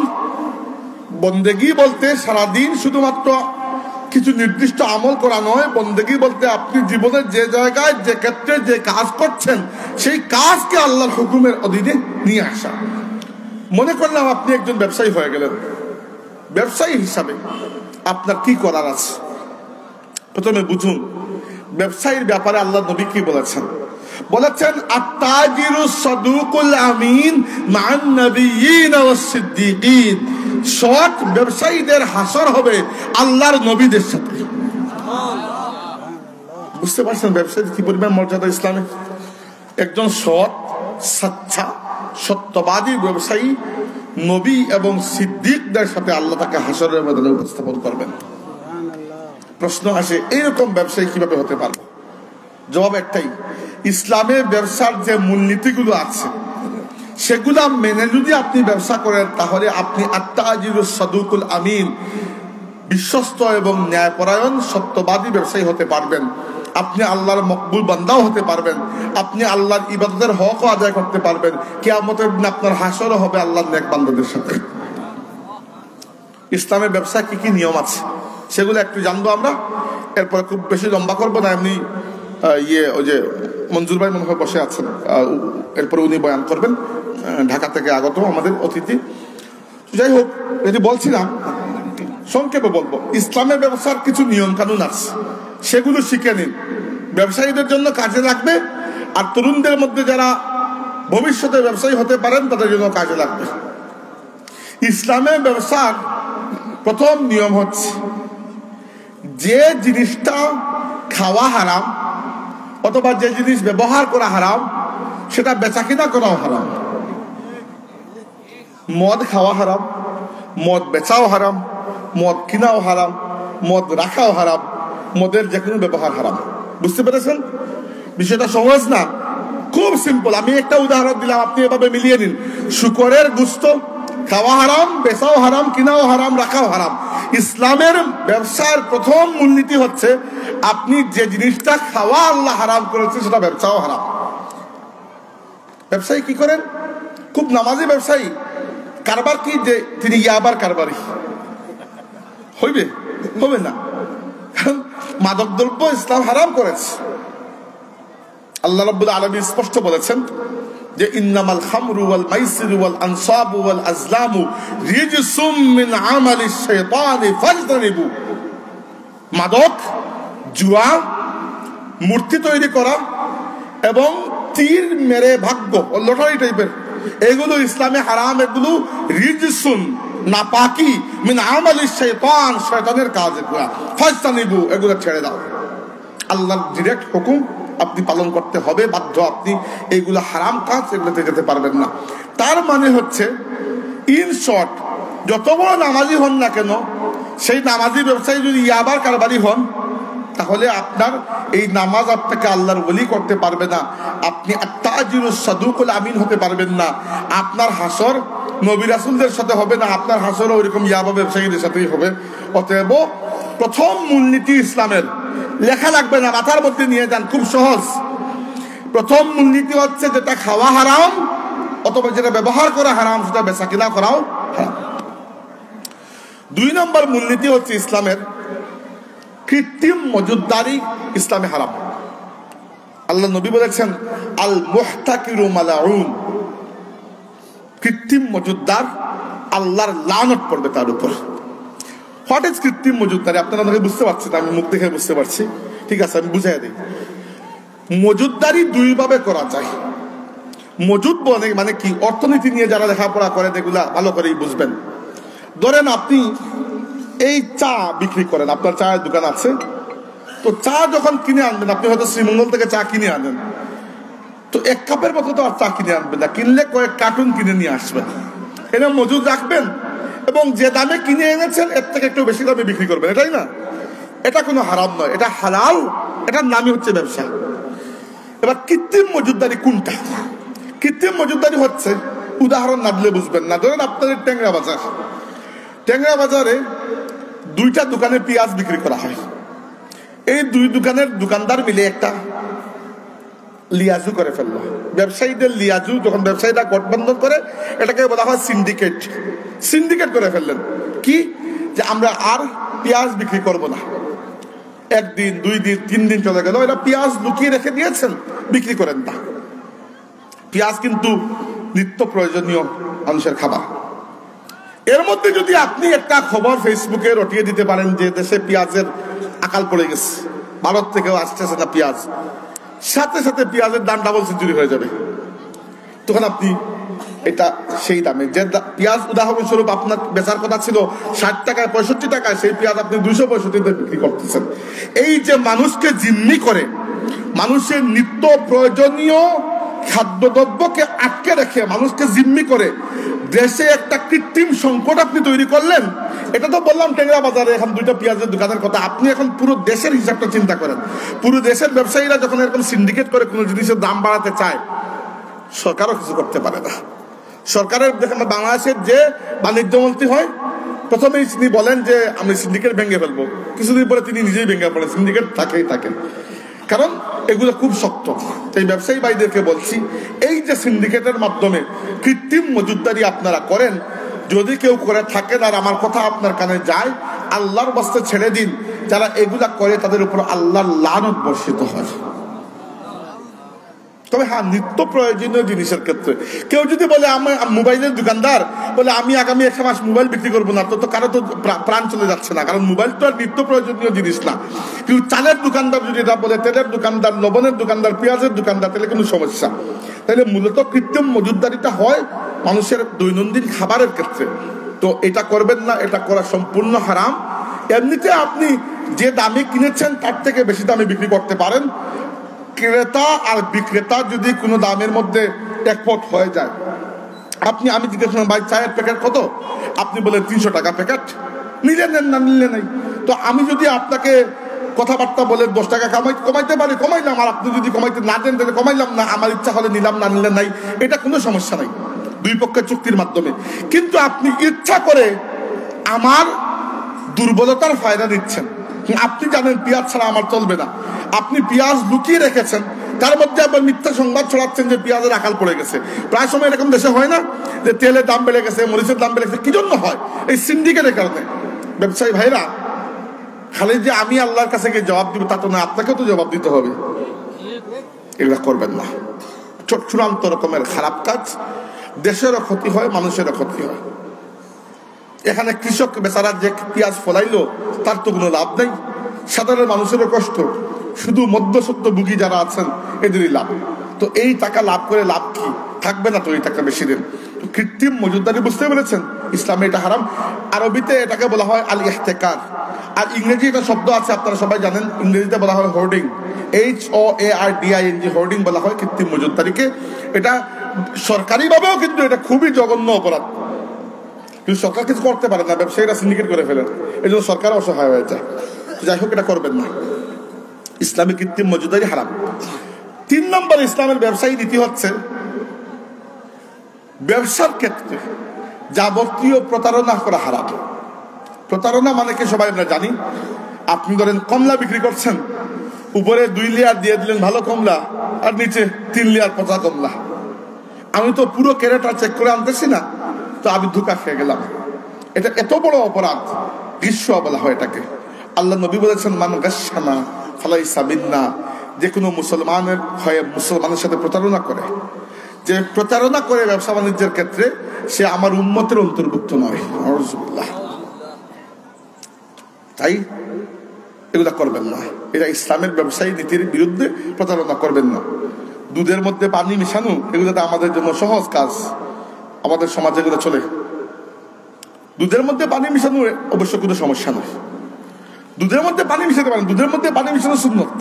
বন্দেগী বলতে সারাদিন শুধুমাত্র কিছু নির্দিষ্ট আমল করা নয়। বন্দেগী বলতে আপনি জীবনের যে জায়গায়, যে ক্ষেত্রে যে কাজ করছেন, সেই কাজকে আল্লাহর হুকুমের অধীনে নিয়ে আসা। মনে করলাম আপনি একজন ব্যবসায়ী হয়ে গেলেন, ব্যবসায়ী হিসাবে আপনার কি করার আছে? প্রথমে বুঝুন ব্যবসায়ীর ব্যাপারে আল্লাহ নবী কি বলেছেন। বলেছেন, আত-তাজিরুস সাদুকুল আমিন মা'আন নাবিয়্যিন ওয়াস সিদ্দীকিন। সৎ ব্যবসায়ীদের হাসর হবে আল্লাহর নবীদের সাথে। বুঝতে পারছেন ব্যবসায়ীর কি পরিমাণ মর্যাদা ইসলামে? একজন সৎ, সচ্চা, সত্যবাদী ব্যবসায়ী নবী এবং সিদ্দিকদের সাথে আল্লাহ তাকে হাসরের ময়দানে উপস্থাপন করবেন। প্রশ্ন আসে, এইরকম ব্যবসায়ী কিভাবে হতে পারবে? জবাব একটাই, ইসলামের ব্যবসার যে মূলনীতিগুলো আছে সেগুলা মেনে যদি আপনি ব্যবসা করেন, তাহলে আপনি আত-তাজিরুস সাদুকুল আমিন, বিশ্বস্ত এবং ন্যায়পরায়ণ সত্যবাদী ব্যবসায়ী হতে পারবেন। আপনি আল্লাহর মকবুল বান্দাও হতে পারবেন। আপনি আল্লাহর ইবাদতের হকও আদায় করতে পারবেন। কিয়ামতের দিন আপনার হাসরও হবে আল্লাহর নেক বান্দাদের সাথে। ইসলামের ব্যবসা কি কি নিয়ম আছে সেগুলো একটু জানবো আমরা। এরপরে খুব বেশি লম্বা করবো না, এমনি ওই যে মঞ্জুর ভাই মনে হয় বসে আছেন, এরপরে উনি বয়ান করবেন, ঢাকা থেকে আগত আমাদের অতিথি। যাই হোক, যদি বলছিলাম সংক্ষেপে বলবো, ইসলামের ব্যবসার কিছু নিয়ম কানুন আছে, সেগুলো শিখে নিন। ব্যবসায়ীদের জন্য কাজে লাগবে, আর তরুণদের মধ্যে যারা ভবিষ্যতে ব্যবসায়ী হতে পারেন তাদের জন্য কাজে লাগবে। ইসলামের ব্যবসার প্রথম নিয়ম হচ্ছে, যে জিনিসটা খাওয়া হারাম অথবা যে জিনিস ব্যবহার করা হারাম, সেটা বেচা কিনা করাও হারাম। মদ খাওয়া হারাম, মদ বেচাও হারাম, মদ কিনাও হারাম, মদ রাখাও হারাম, মদের যে কোনো ব্যবহার হারাম। বুঝতে পেরেছেন? বিষয়টা সহজ না, খুব সিম্পল। আমি একটা উদাহরণ দিলাম, আপনি এভাবে মিলিয়ে নিন। শুকরের গোশত খাওয়া হারাম, বেচাও হারাম, কিনাও হারাম, রাখাও হারাম। ইসলামের ব্যবসার প্রথম মূলনীতি হচ্ছে, আপনি যে জিনিসটা খাওয়া আল্লাহ হারাম করেছে সেটা ব্যবসাও হারাম। ব্যবসায়ী কি করেন? খুব নামাজি ব্যবসায়ী, কারবার কি যে তিনি ইয়াবার কারবারি হইবে? হবে না, কারণ মাদক দ্রব্য ইসলাম হারাম করেছে। আল্লাহ রাব্বুল আলামিন স্পষ্ট বলেছেন যে ইন্নামাল খামরু ওয়াল মাইসিরু ওয়াল আনসাবু ওয়াল আজলামু রিজসুম মিন আমালিশ শাইতানি ফাজতানিবু। মাদক, জুয়া, মূর্তি তৈরি করা এবং তীর মেরে ভাগ্য ও লটারি টাইপের এগুলো ইসলামে হারাম। এগুলো রিজসুন, নাপাকি, মিন আমালিশ শাইতান, শয়তানের কাজ। এগুলো ফাজতানিবু, এগুলো ছেড়ে দাও। আল্লাহর ডিরেক্ট হুকুম আপনি পালন করতে হবে, বাধ্য। আপনি এইগুলো হারাম কাজ, এগুলোতে যেতে পারবেন না। তার মানে হচ্ছে ইন শর্ট, যত বড় নামাজি হন না কেন, সেই নামাজি ব্যবসায়ী যদি ইয়াবার কারবারি হন, তাহলে আপনার এই নামাজ আপনাকে আল্লাহর ওলি করতে পারবে না। আপনি আত্তাজিরুস সাদুকুল আমিন হতে পারবেন না। আপনার হাসর নবী রাসূলদের সাথে হবে না, আপনার হাসরও ওইরকম ইয়াবা ব্যবসায়ীদের সাথেই হবে। অতএব প্রথম মূলনীতি ইসলামের, লেখা লাগবে না, মাথার মধ্যে নিয়ে যান, খুব সহজ। প্রথম মূলনীতি হচ্ছে যেটা খাওয়া হারাম অথবা যেটা ব্যবহার করা হারাম, সেটা বেচাকেনা করাও হারাম। 2 নম্বর মূলনীতি হচ্ছে ইসলামের কৃত্রিম মজুদদারি ইসলামে হারাম। আল্লাহ নবী বলেছেন আল মুহতাকিরু মালাউন, কৃত্রিম মজুদদার আল্লাহর লানত পড়বে তার উপর। হোয়াট ইজ কৃত্রিম মজুদদারি? আপনারা আমাকে বুঝতে পারছেন, আমি মুখ দেখে বুঝতে পারছি, ঠিক আছে, আমি বুঝাই দিই। মজুদদারি 2 ভাবে করা যায়। মজুদ মানে কি, অর্থনীতি নিয়ে যারা লেখাপড়া করেন এগুলা ভালো করেই বুঝবেন। ধরেন আপনি এই চা বিক্রি করেন, আপনার চায়ের দোকান আছে, তো চা যখন কিনে আনবেন, আপনি হয়তো শ্রীমঙ্গল থেকে চা কিনে আনেন, তো 1 কাপের মতো তো আর চা কিনে আনবেন না, কিনলে কয়েক কার্টুন কিনে নিয়ে আসবেন, এনে মজুদ রাখবেন এবং যে দামে কিনে এনেছেন এর থেকে একটু বেশি দামে বিক্রি করবেন, এটাই না? এটা কোনো হারাম নয়, এটা হালাল, এটার নামই হচ্ছে ব্যবসা। এবার কৃত্রিম মজুদদারি কোনটা? কৃত্রিম মজুদদারি হচ্ছে, উদাহরণ না দিলে বুঝবেন না। ধরেন আপনাদের ট্যাংরা বাজার, ট্যাংরা বাজারে 2টা দোকানে পেঁয়াজ বিক্রি করা হয়। এই 2 দোকানের দোকানদার মিলে একটা লিয়াজু করে ফেললো। ব্যবসায়ীদের লিয়াজু, যখন ব্যবসায়ীরা গঠবন্ধন করে, এটাকে বলা হয় সিন্ডিকেট। সিন্ডিকেট করে ফেললেন কি, যে আমরা আর পেঁয়াজ বিক্রি করব না। 1 দিন 2 দিন 3 দিন চলে গেল, এরা পেঁয়াজ লুকিয়ে রেখে দিয়েছেন, বিক্রি করেন না। পেঁয়াজ কিন্তু নিত্য প্রয়োজনীয় মানুষের খাবার। এর মধ্যে যদি আপনি একটা খবর ফেসবুকে রটিয়ে দিতে পারেন যে দেশে পেঁয়াজের আকাল পড়ে গেছে, ভারত থেকেও আসতেছে না পেঁয়াজ, সাথে সাথে পেঁয়াজের দাম ডাবল সেঞ্চুরি হয়ে যাবে, তখন আপনি এটা সেই দামে, যে পেঁয়াজ উদাহরণস্বরূপ আপনার বেচার কথা ছিল 60 টাকায় 65 টাকায়, সেই পেঁয়াজ আপনি 265 বিক্রি করতেছেন। এই যে মানুষকে জিম্মি করে, মানুষের নিত্য প্রয়োজনীয় খাদ্যদ্রব্যকে আটকে রেখে মানুষকে জিম্মি করে দেশে একটা কৃত্রিম সংকট আপনি তৈরি করলেন। এটা তো বললাম ট্যাংরা বাজারে এখন 2টা পেঁয়াজের দোকানের কথা। আপনি এখন পুরো দেশের হিসাবটা চিন্তা করেন। পুরো দেশের ব্যবসায়ীরা যখন এরকম সিন্ডিকেট করে কোনো জিনিসের দাম বাড়াতে চায়, সরকারও কিছু করতে পারে না। সরকারের দেখেন বাংলাদেশের যে বাণিজ্য মন্ত্রী হয়, প্রথমেই তিনি বলেন যে আমি সিন্ডিকেট ভেঙে ফেলবো, কিছুদিন পরে তিনি নিজেই ভেঙে পড়েন, সিন্ডিকেট থাকেই থাকে। কারণ এগুলো খুব শক্ত। এই ব্যবসায়ী ভাইদেরকে বলছি, এই যে সিন্ডিকেটের মাধ্যমে কৃত্রিম মজুদদারি আপনারা করেন, যদি কেউ করে থাকেন আর আমার কথা আপনার কানে যায়, আল্লাহর বাস্তে ছেড়ে দিন। যারা এগুলা করে তাদের উপর আল্লাহর লানত বর্ষিত হয়। তবে হ্যাঁ, নিত্য প্রয়োজনীয় জিনিসের ক্ষেত্রে কেউ যদি বলে আমি মোবাইলের দোকানদার, বলে আমি আগামী 1 মাস মোবাইল বিক্রি করবো না, তো কারো তো প্রাণ চলে যাচ্ছে না, কারণ মোবাইল তো আর নিত্য প্রয়োজনীয় জিনিস না। কিন্তু চালের দোকানদার যদি এটা বলে, তেলের দোকানদার, লবণের দোকানদার, পেঁয়াজের দোকানদার, তাহলে কোনো সমস্যা। তাহলে মূলত কৃত্রিম মজুদদারিটা হয় মানুষের দৈনন্দিন খাবারের ক্ষেত্রে। তো এটা করবেন না, এটা করা সম্পূর্ণ হারাম। এমনিতে আপনি যে দামে কিনেছেন তার থেকে বেশি দামে বিক্রি করতে পারেন। ক্রেতা আর বিক্রেতা যদি কোনো দামের মধ্যে একমত হয়ে যায়, আমি জিজ্ঞেস করলাম ভাই চায়ের প্যাকেট কত, আপনি বলেন 300 টাকা প্যাকেট, নিলে নেন না নিলে নেই। তো আমি যদি আপনাকে কথাবার্তা বলে 10 টাকা কমাইতে পারি, কমাইলাম, আর আপনি যদি কমাইতে না দেন তাহলে কমাইলাম না, আমার ইচ্ছা হলে নিলাম, না নিলে নাই, এটা কোনো সমস্যা নাই, 2 পক্ষের চুক্তির মাধ্যমে। কিন্তু আপনি ইচ্ছা করে আমার দুর্বলতার ফায়দা নিচ্ছেন। আপনি জানেন পেঁয়াজ ছাড়া আমার চলবে না, আপনি পেঁয়াজ লুকিয়ে রেখেছেন, তার মধ্যে আবার মিথ্যা সংবাদ ছড়াচ্ছেন যে পেঁয়াজের আকাল পড়ে গেছে। প্রায় সময় এরকম দেশে হয় না যে তেলের দাম বেড়ে গেছে, মরিচের দাম বেড়ে গেছে? কি জন্য হয়? এই সিন্ডিকেটের কারণে। ব্যবসায়ী ভাইরা, খালি যে আমি আল্লাহর কাছে গিয়ে জবাব দিব তা তো না, আপনাকেও তো জবাব দিতে হবে। এগুলা করবেন না। চূড়ান্ত রকমের খারাপ কাজ, দেশেরও ক্ষতি হয়, মানুষেরও ক্ষতি হয়। এখানে কৃষক বেচারা যে পেঁয়াজ ফলাইলো তার তো কোনো লাভ নেই, সাধারণ মানুষেরও কষ্ট, শুধু মধ্যসত্ত্ব ভুগী যারা আছেন এদেরই লাভ। তো এই টাকা লাভ করে লাভ কি, থাকবে না তো এই টাকা বেশি দিন। কৃত্রিম মজুদদারি, বুঝতে পেরেছেন, ইসলামে এটা হারাম। আরবিতে এটাকে বলা হয় আল ইহতেকার, আর ইংরেজি এটা শব্দ আছে আপনারা সবাই জানেন, ইংরেজিতে বলা হয় হোর্ডিং, HOARDING, হোর্ডিং বলা হয় কৃত্রিম মজুদদারিকে। এটা সরকারিভাবেও কিন্তু এটা খুবই জঘন্য অপরাধ, কিন্তু সরকার কিছু করতে পারে না, ব্যবসায়ীরা সিন্ডিকেট করে ফেলেন, এই জন্য সরকার অসহায় হয়ে যায়। যাই হোক, এটা করবেন না, ইসলামী কৃত্রিম মজুদদারি হারাম। 3 নম্বর ইসলামের ব্যবসায়ী নীতি হচ্ছে ব্যবসার ক্ষেত্রে যাবতীয় প্রতারণা করা হারাম। প্রতারণা মানে কি সবাই আমরা জানি। আপনি ধরেন কমলা বিক্রি করছেন, উপরে 2 লেয়ার দিয়ে দিলেন ভালো কমলা, আর নিচে 3 লেয়ার পচা কমলা। আমি তো পুরো ক্যারেটটা চেক করে আনতেছি না, তো আমি ধোঁকা খেয়ে গেলাম। এটা এত বড় অপরাধ, গিস্বা বলা হয় এটাকে। আল্লাহ নবী বলেছেন, মান গাশশানা ফালাইসা মিন্না, যে কোনো মুসলমানের হয়ে মুসলমানের সাথে প্রতারণা করে, যে প্রতারণা করে ব্যবসা বাণিজ্যের ক্ষেত্রে, সে আমার উম্মতের অন্তর্ভুক্ত নয়। আউযুবিল্লাহ। তাই এগুলা করবেন না, এটা ইসলামের ব্যবসায়ী নীতির বিরুদ্ধে। প্রতারণা করবেন না। দুধের মধ্যে পানি মিশানো, এগুলো তো আমাদের জন্য সহজ কাজ, আমাদের সমাজে এগুলো চলে। দুধের মধ্যে পানি মিশানো অবশ্য কোনো সমস্যা নয়, দুধের মধ্যে পানি মিশাতে পারেন, দুধের মধ্যে পানি মিশানো সুন্নত।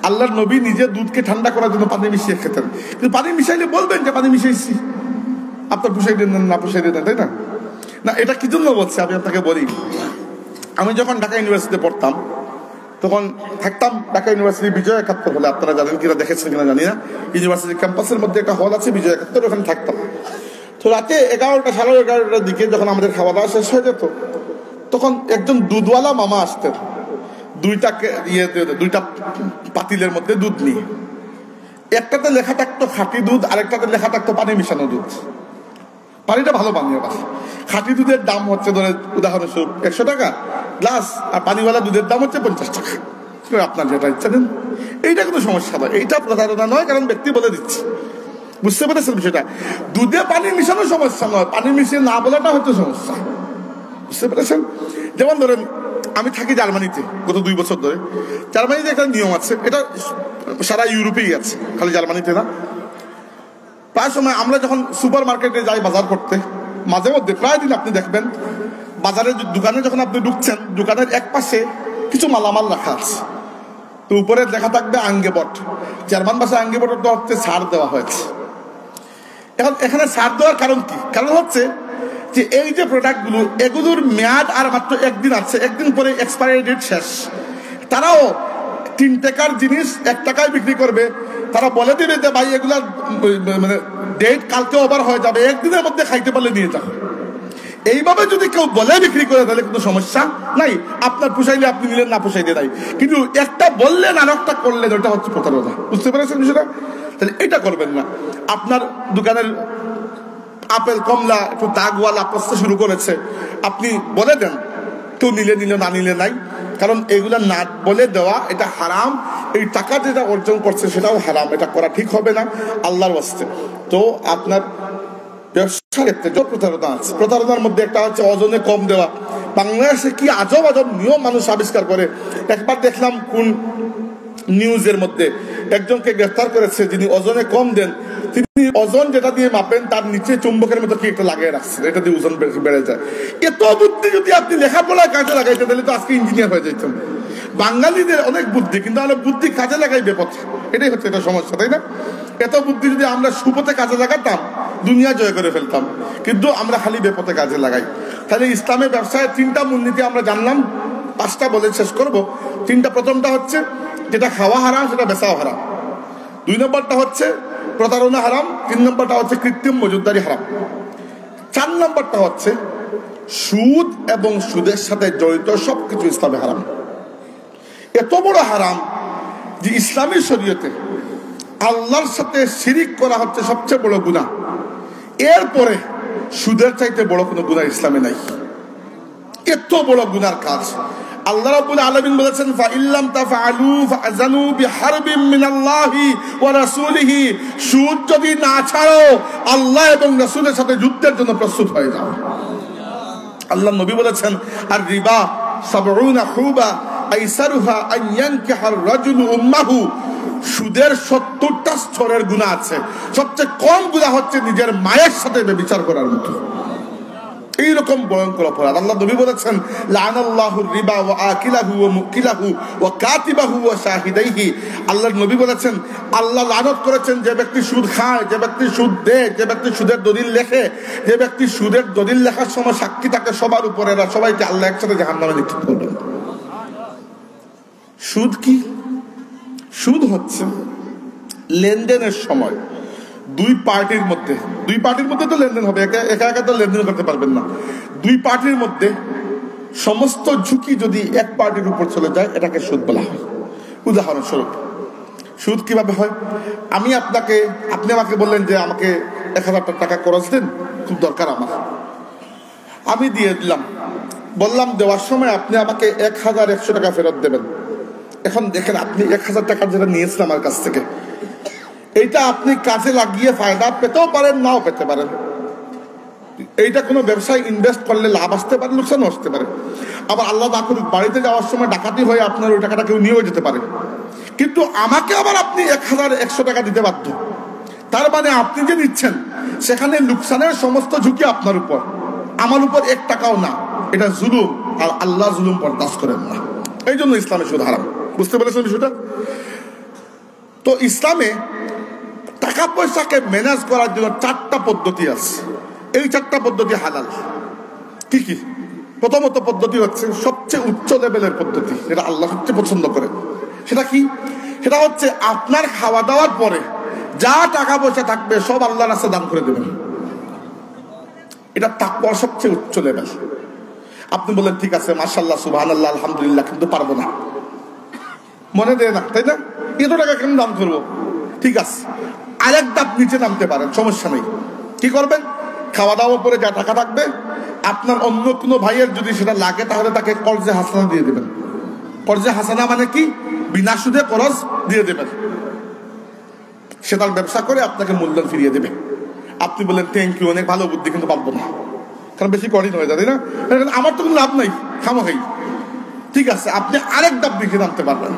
আল্লাহর নবী নিজে দুধকে ঠান্ডা করার জন্য পানি মিশিয়ে খেতেন, কিন্তু পানি মিশাইলে বলবেন যে পানি মিশাইছি, আপনার পুষাই দেন না পুষাই দেন, তাই না? না, এটা কি জন্য বলছে আমি আপনাকে বলি। আমি যখন ঢাকা ইউনিভার্সিটিতে পড়তাম, তখন থাকতাম ঢাকা ইউনিভার্সিটি বিজয় 71 হলে, আপনারা জানেন কিনা, দেখেছেন কিনা জানি না, ইউনিভার্সিটি ক্যাম্পাসের মধ্যে একটা হল আছে বিজয় 71, ওখানে থাকতাম। তো রাতে 11টা সাড়ে 11টার দিকে যখন আমাদের খাওয়া দাওয়া শেষ হয়ে যেত, তখন একজন দুধওয়ালা মামা আসতেন, দুইটা পাতিলের মধ্যে দুধ নিয়ে। একটাতে লেখা থাকতো খাঁটি দুধ, আরেকটাতে লেখা থাকতো পানি মিশানো দুধ। পানিটা ভালো পানি, খাঁটি দুধের দাম হচ্ছে ধরে উদাহরণস্বরূপ 100 টাকা গ্লাস, আর পানিওয়ালা দুধের দাম হচ্ছে 50 টাকা। আপনার যেটা ইচ্ছা দেন, এইটা কোনো সমস্যা নয়, এইটা প্রতারণা নয়, কারণ ব্যক্তি বলে দিচ্ছে। বুঝতে পেরেছেন বিষয়টা? দুধে পানি মিশানো সমস্যা নয়, পানি মিশিয়ে না বলাটা হচ্ছে সমস্যা। বুঝতে পেরেছেন? যেমন ধরেন, আমি থাকি জার্মানিতে গত 2 বছর ধরে। জার্মানিতে একটা নিয়ম আছে, এটা সারা ইউরোপেই আছে, খালি জার্মানিতে না। প্রায় সময় আমরা যখন সুপার মার্কেটে যাই বাজার করতে, মাঝে মধ্যে প্রায় দিন আপনি দেখবেন বাজারের দোকানে যখন আপনি ঢুকছেন, দোকানের এক পাশে কিছু মালামাল রাখা আছে, তো উপরে লেখা থাকবে আঙ্গেবট। জার্মান ভাষায় আঙ্গেবট হচ্ছে ছাড় দেওয়া হয়েছে। এখন এখানে ছাড় দেওয়ার কারণ কি? কারণ হচ্ছে যে এই যে প্রোডাক্টগুলো, এগুলোর মেয়াদ আর মাত্র 1 দিন আছে, 1 দিন পরে এক্সপায়ারি ডেট শেষ। তারাও 3 টাকার জিনিস 1 টাকায় বিক্রি করবে। তারা বলে দেবে যে ভাই এগুলা মানে ডেট কালকে ওভার হয়ে যাবে, 1 দিনের মধ্যে খাইতে পারলে নিয়ে যাবে। এইভাবে যদি কেউ বলে বিক্রি করে, তাহলে কোনো সমস্যা নাই, আপনার পোষাইলে আপনি নিলেন, না পোষাইলে নাই। কিন্তু একটা বললেন আর একটা করলেন, ওটা হচ্ছে প্রতারণা। বুঝতে পেরেছেন বিষয়টা? তাহলে এটা করবেন না। আপনার দোকানের আপেল কমলা একটু দাগওয়ালা পচতে শুরু করেছে, আপনি বলে দেন, কেউ নিলে নিলে, না নিলে নাই। কারণ এগুলা না বলে দেওয়া এটা হারাম। এই টাকা যেটা অর্জন করছে সেটাও হারাম, এটা করা ঠিক হবে না আল্লাহর ওয়াস্তে। তো আপনার ব্যবসার ক্ষেত্রে যে প্রতারণা আছে, প্রতারণার মধ্যে একটা হচ্ছে ওজনে কম দেওয়া। বাংলাদেশে কি আজব আজব নিয়ম মানুষ আবিষ্কার করে। একবার দেখলাম কোন নিউজের মধ্যে একজনকে গ্রেফতার করেছে, যিনি ওজনে কম দেন। তিনি ওজন যেটা দিয়ে মাপেন তার নিচে চুম্বকের মতো কি একটা লাগিয়ে রাখছে, এটা দিয়ে ওজন বেড়ে যায়। এত বুদ্ধি যদি আপনি লেখাপড়ায় কাজে লাগাইতেন, তাহলে তো আজকে ইঞ্জিনিয়ার হয়ে যেতেন। বাঙালিদের অনেক বুদ্ধি, কিন্তু আমরা বুদ্ধি কাজে লাগাই বেপথে, এটাই হচ্ছে এটা সমস্যা, তাই না? এত বুদ্ধি যদি আমরা সুপথে কাজে লাগাতাম, দুনিয়া জয় করে ফেলতাম, কিন্তু আমরা খালি বেপথে কাজে লাগাই। তাহলে ইসলামের ব্যবসায় 3টা মূলনীতি আমরা জানলাম, 5টা বলে শেষ করব। 3টা, প্রথমটা হচ্ছে যেটা খাওয়া হারাম সেটা বেচাও হারাম। 2 নম্বরটা হচ্ছে প্রতারণা হারাম। 3 নম্বরটা হচ্ছে কৃত্রিম মজুদদারি হারাম। 4 নম্বরটা হচ্ছে সুদ এবং সুদের সাথে জড়িত সবকিছু ইসলামে হারাম। এত বড় হারাম যে ইসলামী শরীয়তে আল্লাহর সাথে শিরিক করা হচ্ছে সবচেয়ে বড় গুনাহ। এরপরে সুদের চাইতে বড় কোনো গুনাহ ইসলামে নাই। এত বড় গুনার কাজ আল্লাহ রাব্বুল আলামিন বলেছেন ফা ইল্লাম তাফআলু ফাআযানু বিহারবিন মিনাল্লাহি ওয়া রাসূলিহি, সুদ যদি না ছাড়ো আল্লাহ এবং রাসূলের সাথে যুদ্ধের জন্য প্রস্তুত হয়ে যাও। আল্লাহ নবী বলেছেন আর রিবা সাবউনা খুবা আইসারুহা আন ইয়ানকিহার রাজুলু উম্মাহু, সুদের 70টা স্তরের গুনাহ আছে, সবচেয়ে কম গুনাহ হচ্ছে নিজের মায়ের সাথে ব্যভিচার করার মতো। এইরকম ভয়ঙ্কর অপরাধ। আল্লাহ নবী বলেছেন লানাল্লাহুর রিবা ওয়া আকিলাহু ওয়া মুকিলাহু ওয়া কাতিবাহু ওয়া শাহিদাইহি, আল্লাহর নবী বলেছেন আল্লাহ লানত করেছেন যে ব্যক্তি সুদ খায়, যে ব্যক্তি সুদ দেয়, যে ব্যক্তি সুদের দলিল লেখে, যে ব্যক্তি সুদের দলিল লেখার সময় সাক্ষী থাকে সবার উপরে, এরা সবাইকে আল্লাহ একসাথে জাহান্নামে নিক্ষেপ করবেন। সুদ কি? সুদ হচ্ছে লেনদেনের সময় দুই পার্টির মধ্যে তো লেনদেন হবে, একা একা তো লেনদেন করতে পারবেন না। দুই পার্টির মধ্যে সমস্ত ঝুঁকি যদি এক পার্টির উপর চলে যায় এটাকে সুদ বলা হয়। উদাহরণস্বরূপ সুদ কিভাবে হয়? আপনি আমাকে বললেন যে আমাকে 1000 টাকা খরচ দেন, খুব দরকার আমার, আমি দিয়ে দিলাম। বললাম দেওয়ার সময় আপনি আমাকে 1100 টাকা ফেরত দেবেন। এখন দেখেন আপনি 1000 টাকা যেটা নিয়েছেন আমার কাছ থেকে, এইটা আপনি কাজে লাগিয়ে ফায়দা পেতেও পারেন, নাও পেতে পারেন। এইটা কোনো ব্যবসায় ইনভেস্ট করলে লাভ আসতে পারে, লোকসানও আসতে পারে। আবার আল্লাহ না করুক বাড়িতে যাওয়ার সময় ডাকাতি হয়ে আপনার ওই টাকাটা কেউ নিয়েও যেতে পারে। কিন্তু আমাকে আবার আপনি 1100 টাকা দিতে বাধ্য। তার মানে আপনি যে নিচ্ছেন সেখানে লোকসানের সমস্ত ঝুঁকি আপনার উপর, আমার উপর 1 টাকাও না। এটা জুলুম, আর আল্লাহ জুলুম বরদাস্ত করেন না। এই জন্য ইসলামে সুদ হারাম। বুঝতে পেরেছেন বিষয়টা? তো ইসলামে টাকা পয়সাকে ম্যানেজ করার জন্য 4টা পদ্ধতি আছে। এই 4টা পদ্ধতি হালাল। কি কি? প্রথমত পদ্ধতি হচ্ছে সবচেয়ে উচ্চ লেভেলের পদ্ধতি, যেটা আল্লাহ সবচেয়ে পছন্দ করে। সেটা কি? সেটা হচ্ছে আপনার খাওয়া দাওয়ার পরে যা টাকা পয়সা থাকবে সব আল্লাহর রাস্তায় দান করে দেবেন। এটা তাকওয়া সবচেয়ে উচ্চ লেভেল। আপনি বলেন ঠিক আছে মাশাআল্লাহ সুবহানাল্লাহ আলহামদুলিল্লাহ, কিন্তু পারবো না, মনে দেয় না, তাই না? এত টাকা কেন দান করবো? ঠিক আছে, আরেক ধাপ নিচে নামতে পারেন, সমস্যা নেই। কি করবেন? খাওয়া দাওয়ার পরে যা টাকা থাকবে আপনার অন্য কোনো ভাইয়ের যদি সেটা লাগে তাহলে তাকে কর্জে হাসানা দিয়ে দেবেন। কর্জে হাসানা মানে কি? বিনা সুদে খরচ দিয়ে দেবেন। সে তার ব্যবসা করে আপনাকে মূলধন ফিরিয়ে দেবে। আপনি বলেন থ্যাংক ইউ, অনেক ভালো বুদ্ধি, কিন্তু পারবো না, কারণ বেশি কঠিন হয়ে যায়, তাই না? আমার তো কোনো লাভ নাই, খামোখাই। ঠিক আছে, আপনি আরেক ধাপ নিচে নামতে পারবেন।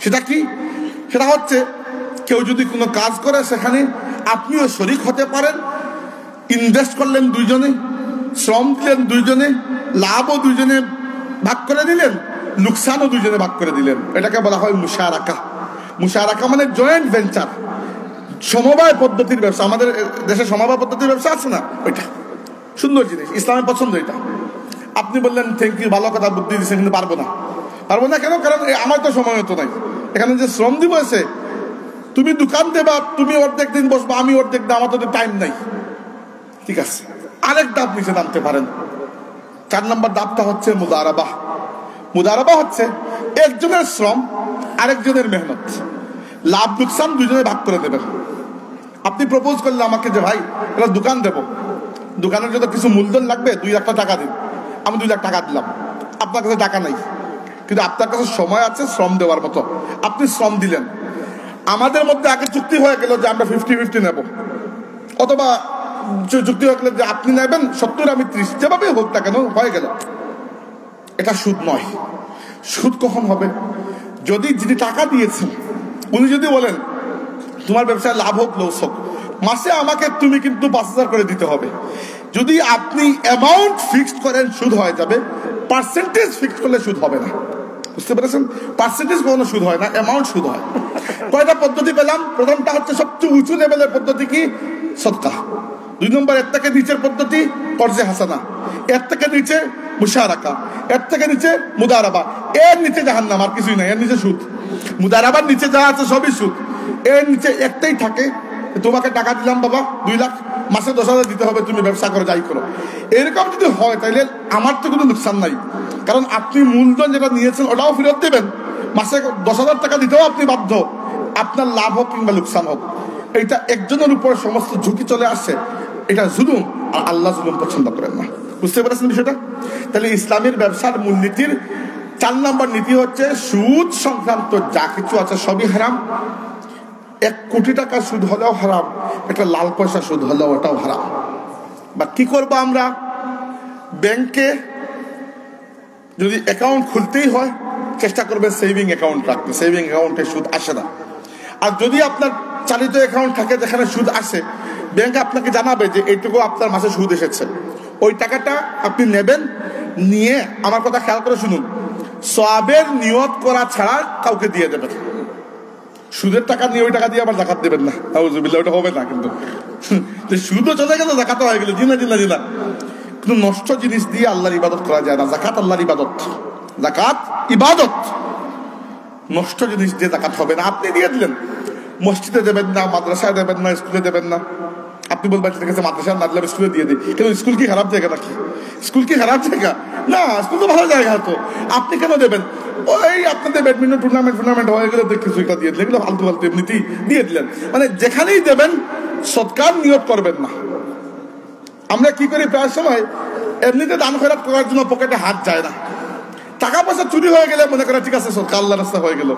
সেটা কি? সেটা হচ্ছে কেউ যদি কোনো কাজ করে সেখানে আপনিও শরিক হতে পারেন। ইনভেস্ট করলেন দুইজনে, শ্রম দিলেন দুইজনে, লাভও দুইজনে ভাগ করে দিলেন, লোকসানও দুইজনে ভাগ করে দিলেন। এটাকে বলা হয় মুশারাকা। মুশারাকা মানে জয়েন্ট ভেঞ্চার, সমবায় পদ্ধতির ব্যবসা। আমাদের দেশে সমবায় পদ্ধতির ব্যবসা আছে না? ওইটা সুন্দর জিনিস, ইসলামের পছন্দ এটা। আপনি বললেন থ্যাংক ইউ, ভালো কথা, বুদ্ধি দিচ্ছেন, কিন্তু পারবো না। কেন? কারণ আমার তো সময় হতো নাই। এখানে যে শ্রম দিব আছে, তুমি দোকান দেবা, তুমি অর্ধেক দিন বসবা, আমি অর্ধেক দিন, আমার তো টাইম নাই। ঠিক আছে, আরেক ধাপ নিচে নামতে পারেন। 4 নম্বর ধাপটা হচ্ছে মুদারাবা। মুদারাবা হচ্ছে একজনের শ্রম আরেকজনের মেহনত, লাভ লোকসান দুজনে ভাগ করে দেবেন। আপনি প্রপোজ করলে আমাকে যে ভাই এটা দোকান দেবো, দোকানের জন্য কিছু মূলধন লাগবে, 2 লাখ টাকা দিন। আমি 2 লাখ টাকা দিলাম, আপনার কাছে টাকা নাই, কিন্তু আপনার কাছে সময় আছে শ্রম দেওয়ার মতো। আপনি শ্রম দিলেন, আমাদের মধ্যে আগে চুক্তি হয়ে গেল যে আমরা 50-50 নেব, অথবা চুক্তি হয়ে গেল যে আপনি নেবেন 70 আমি 30, যেভাবে হোক না কেন হয়ে গেল। এটা সুদ নয়। সুদ কখন হবে? যদি যিনি টাকা দিয়েছেন উনি যদি বলেন তোমার ব্যবসায় লাভ হোক লস হোক, মাসে আমাকে তুমি কিন্তু 5000 করে দিতে হবে। যদি আপনি অ্যামাউন্ট ফিক্সড করেন সুদ হয়ে যাবে, পার্সেন্টেজ ফিক্সড করলে সুদ হবে না। বুঝতে পেরেছেন? পার্সেন্টেজ কোনো সুদ হয় না, অ্যামাউন্ট সুদ হয়। কয়টা পদ্ধতি পেলাম? প্রথমটা হচ্ছে সবচেয়ে উঁচু লেভেলের পদ্ধতি কি? সদকা। 2 নম্বর এর থেকে নিচের পদ্ধতি কর্জে হাসানা, এর থেকে নিচে মুশারাকা, এর থেকে নিচে মুদারাবা, এর নিচে জাহান্নাম, আর কিছুই নাই। এর নিচে সুদ। মুদারাবার নিচে যা আছে সবই সুদ। এর নিচে একটাই থাকে, তোমাকে টাকা দিলাম বাবা 2 লাখ, মাসে 10,000 দিতে হবে, তুমি ব্যবসা করো, যাই করো। এরকম যদি হয় তাহলে আমার তো কোনো লোকসান নাই, কারণ আপনি মূলধন যেটা নিয়েছেন ওটাও ফেরত দেবেন, মাসে 10,000 টাকা দিতেও আপনি বাধ্য, আপনার লাভ হোক কিংবা লোকসান হোক। এইটা একজনের উপর সমস্ত ঝুঁকি চলে আসছে, এটা জুলুম, আর আল্লাহ জুলুম পছন্দ করেন না। বুঝতে পেরেছেন বিষয়টা? তাহলে ইসলামের ব্যবসার মূলনীতির 4 নম্বর নীতি হচ্ছে সুদ সংক্রান্ত যা কিছু আছে সবই হারাম। 1 কোটি টাকা সুদ হলেও হারাম, একটা লাল পয়সা সুদ হলেও ওটাও হারাম। বা কি করবো আমরা? ব্যাংকে যদি অ্যাকাউন্ট খুলতেই হয় চেষ্টা করবেন সেভিং অ্যাকাউন্ট রাখতে, সেভিং অ্যাকাউন্টে সুদ আসে না। আর যদি আপনার চালিত অ্যাকাউন্ট থাকে যেখানে সুদ আসে, ব্যাংক আপনাকে জানাবে যে এইটুকু আপনার মাসে সুদ এসেছে, ওই টাকাটা আপনি নেবেন, নিয়ে আমার কথা খেয়াল করে শুনুন, সওয়াবের নিয়ত করা ছাড়া কাউকে দিয়ে দেবেন। সুদের টাকা নিয়ে ওই টাকা দিয়ে আবার যাকাত দেবেন না, আউযুবিল্লাহ, ওটা হবে না। কিন্তু সুদও চলে গেল, যাকাতও হয়ে গেল, জিনা জিনা জিনা। কিন্তু নষ্ট জিনিস দিয়ে আল্লাহর ইবাদত করা যায় না। যাকাত আল্লাহর ইবাদত, যাকাত ইবাদত। নষ্ট জিনিস দিয়ে যাকাত হবে না। আপনি দিয়ে দিলেন, মসজিদে দেবেন না, মাদ্রাসায় দেবেন না, স্কুলে দেবেন না। আপনি বলবেন ঠিক আছে মাদ্রাসায় না দিলে স্কুলে দিয়ে দিই, কিন্তু স্কুল কি খারাপ জায়গা নাকি? স্কুল কি খারাপ জায়গা? না, স্কুল তো ভালো জায়গা। তো আপনি কেন দেবেন? ওই আপনাদের ব্যাডমিন্টন টুর্নামেন্ট হয়ে গেলে কিছু একটা দিয়ে দিলেন, এগুলো ফালতু ফালতু এমনিতেই দিয়ে দিলেন। মানে যেখানেই দেবেন সদকার নিয়ত করবেন না। আমরা কি করি প্রায় সময় এমনিতে দান খয়রাত করার জন্য পকেটে হাত যায় না। টাকা পয়সা চুরি হয়ে গেলে মনে করা ঠিক আছে সদকা আল্লাহর রাস্তা হয়ে গেল।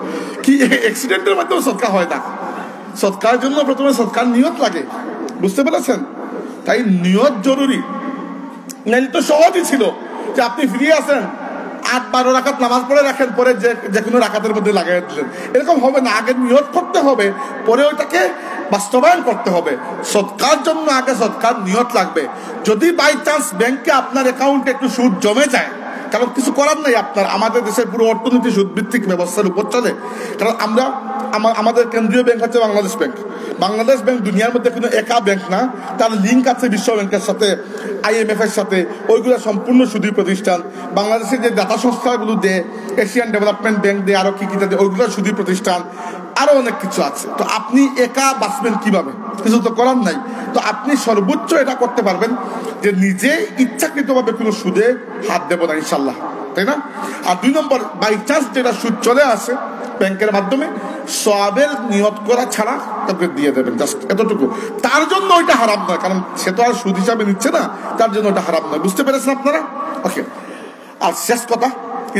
কি অ্যাক্সিডেন্টের মাধ্যমে সদকা হয় না। সদকার জন্য প্রথমে সদকার নিয়ত লাগে, বুঝতে পেরেছেন? তাই নিয়ত জরুরি। নাইলে তো সহজই ছিল যে আপনি ফ্রি আছেন, 8-12 রাকাত নামাজ পড়ে রাখেন, পরে যে কোনো রাকাতের মধ্যে লাগাই দিলেন। এরকম হবে না। আগে নিয়ত করতে হবে, পরে ওইটাকে বাস্তবায়ন করতে হবে। সদকার জন্য আগে সদকার নিয়ত লাগবে। যদি বাই চান্স ব্যাংকে আপনার অ্যাকাউন্টে একটু সুদ জমে যায়, কারণ কিছু করার নাই আপনার, আমাদের দেশের পুরো অর্থনীতি সুদভিত্তিক ব্যবস্থার উপর চলে। কারণ আমাদের কেন্দ্রীয় ব্যাংক হচ্ছে বাংলাদেশ ব্যাংক। বাংলাদেশ ব্যাংক দুনিয়ার মধ্যে কোনো একা ব্যাংক না, তার লিঙ্ক আছে বিশ্ব ব্যাংকের সাথে, IMF এর সাথে। ওইগুলো সম্পূর্ণ সুদী প্রতিষ্ঠান। বাংলাদেশের যে দাতা সংস্থাগুলো দেয়, এশিয়ান ডেভেলপমেন্ট ব্যাংক দেয়, আরো কি কি দেয়, ওইগুলো সুদী প্রতিষ্ঠান। আরো অনেক কিছু আছে। তো আপনি একা বাঁচবেন কিভাবে? কিছু তো করার নাই। তো আপনি সর্বোচ্চ এটা করতে পারবেন যে নিজে ইচ্ছাকৃতভাবে কোনো সুদে হাত দেব না ইনশাল্লাহ, তাই না? আর 2 নম্বর, বাই চান্স যেটা সুদ চলে আসে ব্যাংকের মাধ্যমে, সওয়াবের নিয়ত করা ছাড়া তাকে দিয়ে দেবেন, জাস্ট এতটুকু। তার জন্য ওইটা হারাম নয়, কারণ সে তো আর সুদ হিসাবে নিচ্ছে না, তার জন্য ওটা হারাম নয়। বুঝতে পেরেছেন আপনারা? ওকে। আর শেষ কথা,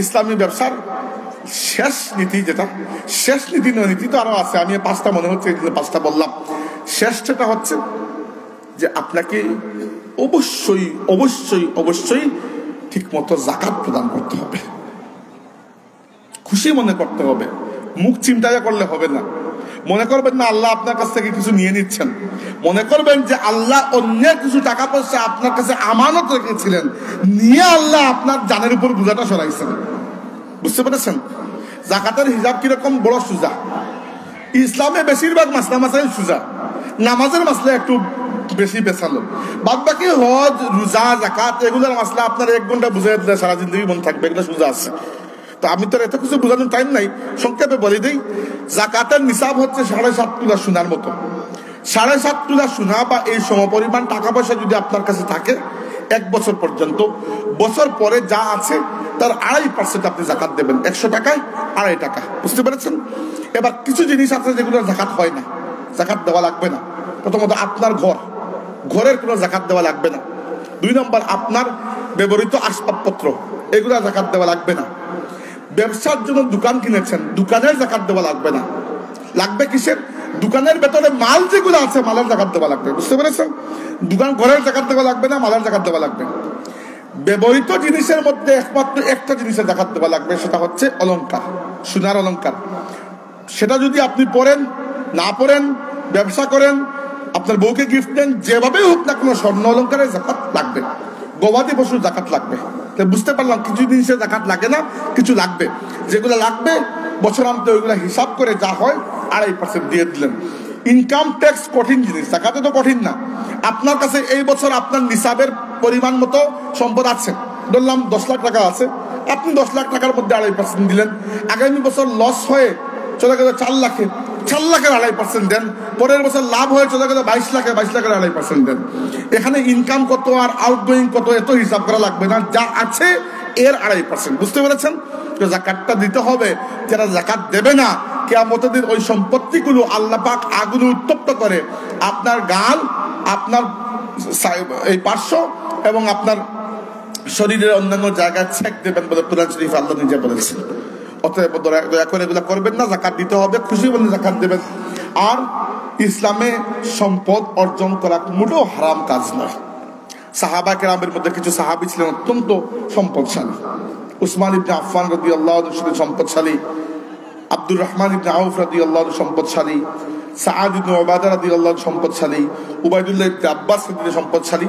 ইসলামী ব্যবসার শেষ নীতি যেটা, শেষ নীতি নয়, নীতি তো আরো আছে, আমি 5টা মনে হচ্ছে 5টা বললাম। শেষটা হচ্ছে যে আপনাকে অবশ্যই অবশ্যই অবশ্যই ঠিক মতো যাকাত প্রদান করতে হবে। খুশি মনে করতে হবে, মুখ চিন্তায় করলে হবে না। মনে করবেন না আল্লাহ আপনার কাছ থেকে কিছু নিয়ে নিচ্ছেন। মনে করবেন যে আল্লাহ অন্যের কিছু টাকা পয়সা আপনার কাছে আমানত রেখেছিলেন, নিয়ে আল্লাহ আপনার জানের উপর বোঝাটা সরাইছেন। বুঝতে পেরেছেন? যাকাতের হিসাব কিরকম? বড় সুজা। ইসলামে বেশিরভাগ মাসলা মাসাইল সুজা, নামাজের মাসলা একটু বেশি পেছালো। বাদ বাকি হজ, রোজা, যাকাত এগুলোর মাসলা আপনার 1 ঘন্টা বুঝাই দিলে সারা জিন্দগি মনে থাকবে, এগুলো সুজা আছে। তো আমি তো এত কিছু বোঝানোর টাইম নাই, সংক্ষেপে বলে দিই। যাকাতের নিসাব হচ্ছে 7.5 তোলা সোনার মতো। 7.5 তোলা সোনা বা এই সমপরিমাণ টাকা পয়সা যদি আপনার কাছে থাকে 1 বছর পর্যন্ত, বছর পরে যা আছে তার 2.5% আপনি যাকাত দেবেন। 100 টাকায় 2.5 টাকা। বুঝতে পেরেছেন? এবার কিছু জিনিস আছে যেগুলো যাকাত হয় না, যাকাত দেওয়া লাগবে না। প্রথমত আপনার ঘরের কোনো যাকাত দেওয়া লাগবে না। 2 নম্বর, আপনার ব্যবহৃত আসবাবপত্র, এগুলো যাকাত দেওয়া লাগবে না। ব্যবসার জন্য দোকান কিনেছেন, দোকানের যাকাত দেওয়া লাগবে না। লাগবে কিসের? দোকানের ভেতরে মাল যেগুলো আছে মালের যাকাত দেওয়া লাগবে। বুঝতে পেরেছেন? দোকান ঘরের যাকাত দেওয়া লাগবে না, মালের যাকাত দেওয়া লাগবে। ব্যবহৃত জিনিসের মধ্যে একমাত্র একটা জিনিসের যাকাত দেওয়া লাগবে, সেটা হচ্ছে অলংকার, সোনার অলংকার। সেটা যদি আপনি পরেন, না পরেন, ব্যবসা করেন, আপনার বউকে গিফট দেন, যেভাবে হোক না কোনো স্বর্ণ অলংকারের যাকাত লাগবে। গবাদি পশুর যাকাত লাগবে। বুঝতে পারলাম কিছু জিনিসের যাকাত লাগে না, কিছু লাগবে। যেগুলো লাগবে বছরান্তে ওইগুলো হিসাব করে যা হয় 2.5% দিয়ে দিলেন। ইনকাম ট্যাক্স কঠিন জিনিস, যাকাতে তো কঠিন না। আপনার কাছে এই বছর আপনার নিসাবের পরিমাণ মতো সম্পদ আছে, ধরলাম 10 লাখ টাকা আছে, আপনি 10 লাখ টাকার মধ্যে 2.5% দিলেন। আগামী বছর লস হয়ে চলে গেল 4 লাখে, 4 লাখের 2.5% দেন। পরের বছর লাভ হয়ে চলে গেল 22 লাখে, 22 লাখের 2.5% দেন। এখানে ইনকাম কত আর আউটগোয়িং কত এত হিসাব করা লাগবে না, যা আছে এর 2.5%। বুঝতে পেরেছেন? যাকাতটা দিতে হবে। যারা যাকাত দেবে না, কিয়ামতের দিন ওই সম্পত্তিগুলো আল্লাহ পাক আগুনে উত্তপ্ত করে আপনার গাল, আপনার এই পার্শ্ব এবং আপনার শরীরের অন্যান্য জায়গায় ছেক দেবেন বলে কোরআন শরীফে আল্লাহ নিজে বলেছেন। অতএব দয়া করে এগুলা করবেন না। জাকাত দিতে হবে, খুশি বলে জাকাত দেবেন। আর ইসলামে সম্পদ অর্জন করা মোটেও হারাম কাজ নয়। সাহাবা কেরামের মধ্যে কিছু সাহাবী ছিলেন অত্যন্ত সম্পদশালী। উসমান ইবনে আফফান রাদিয়াল্লাহু আনহু সম্পদশালী, আব্দুর রহমান ইবনে আউফ রাদিয়াল্লাহু আনহু সম্পদশালী, সাআদ ইবনে উবাদা রাদিয়াল্লাহু আনহু সম্পদশালী, উবাইদুল্লাহ ইবনে আব্বাস রাদিয়াল্লাহু সম্পদশালী।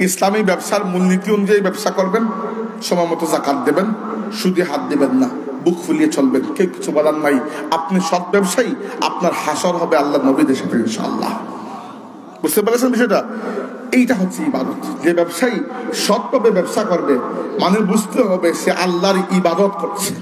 ইসলামী ব্যবসার মূলনীতি অনুযায়ী ব্যবসা করবেন, সময় মতো জাকাত দেবেন, সুদে হাত দেবেন না, বুক ফুলিয়ে চলবেন, কেউ কিছু বলার নাই। আপনি সৎ ব্যবসায়ী, আপনার হাসর হবে আল্লাহ নবীদের সাথে ইনশাআল্লাহ। বুঝতে পেরেছেন বিষয়টা? এইটা হচ্ছে ইবাদত। যে ব্যবসায়ী সৎভাবে ব্যবসা করবে, মানে বুঝতে হবে সে আল্লাহর ইবাদত করছে।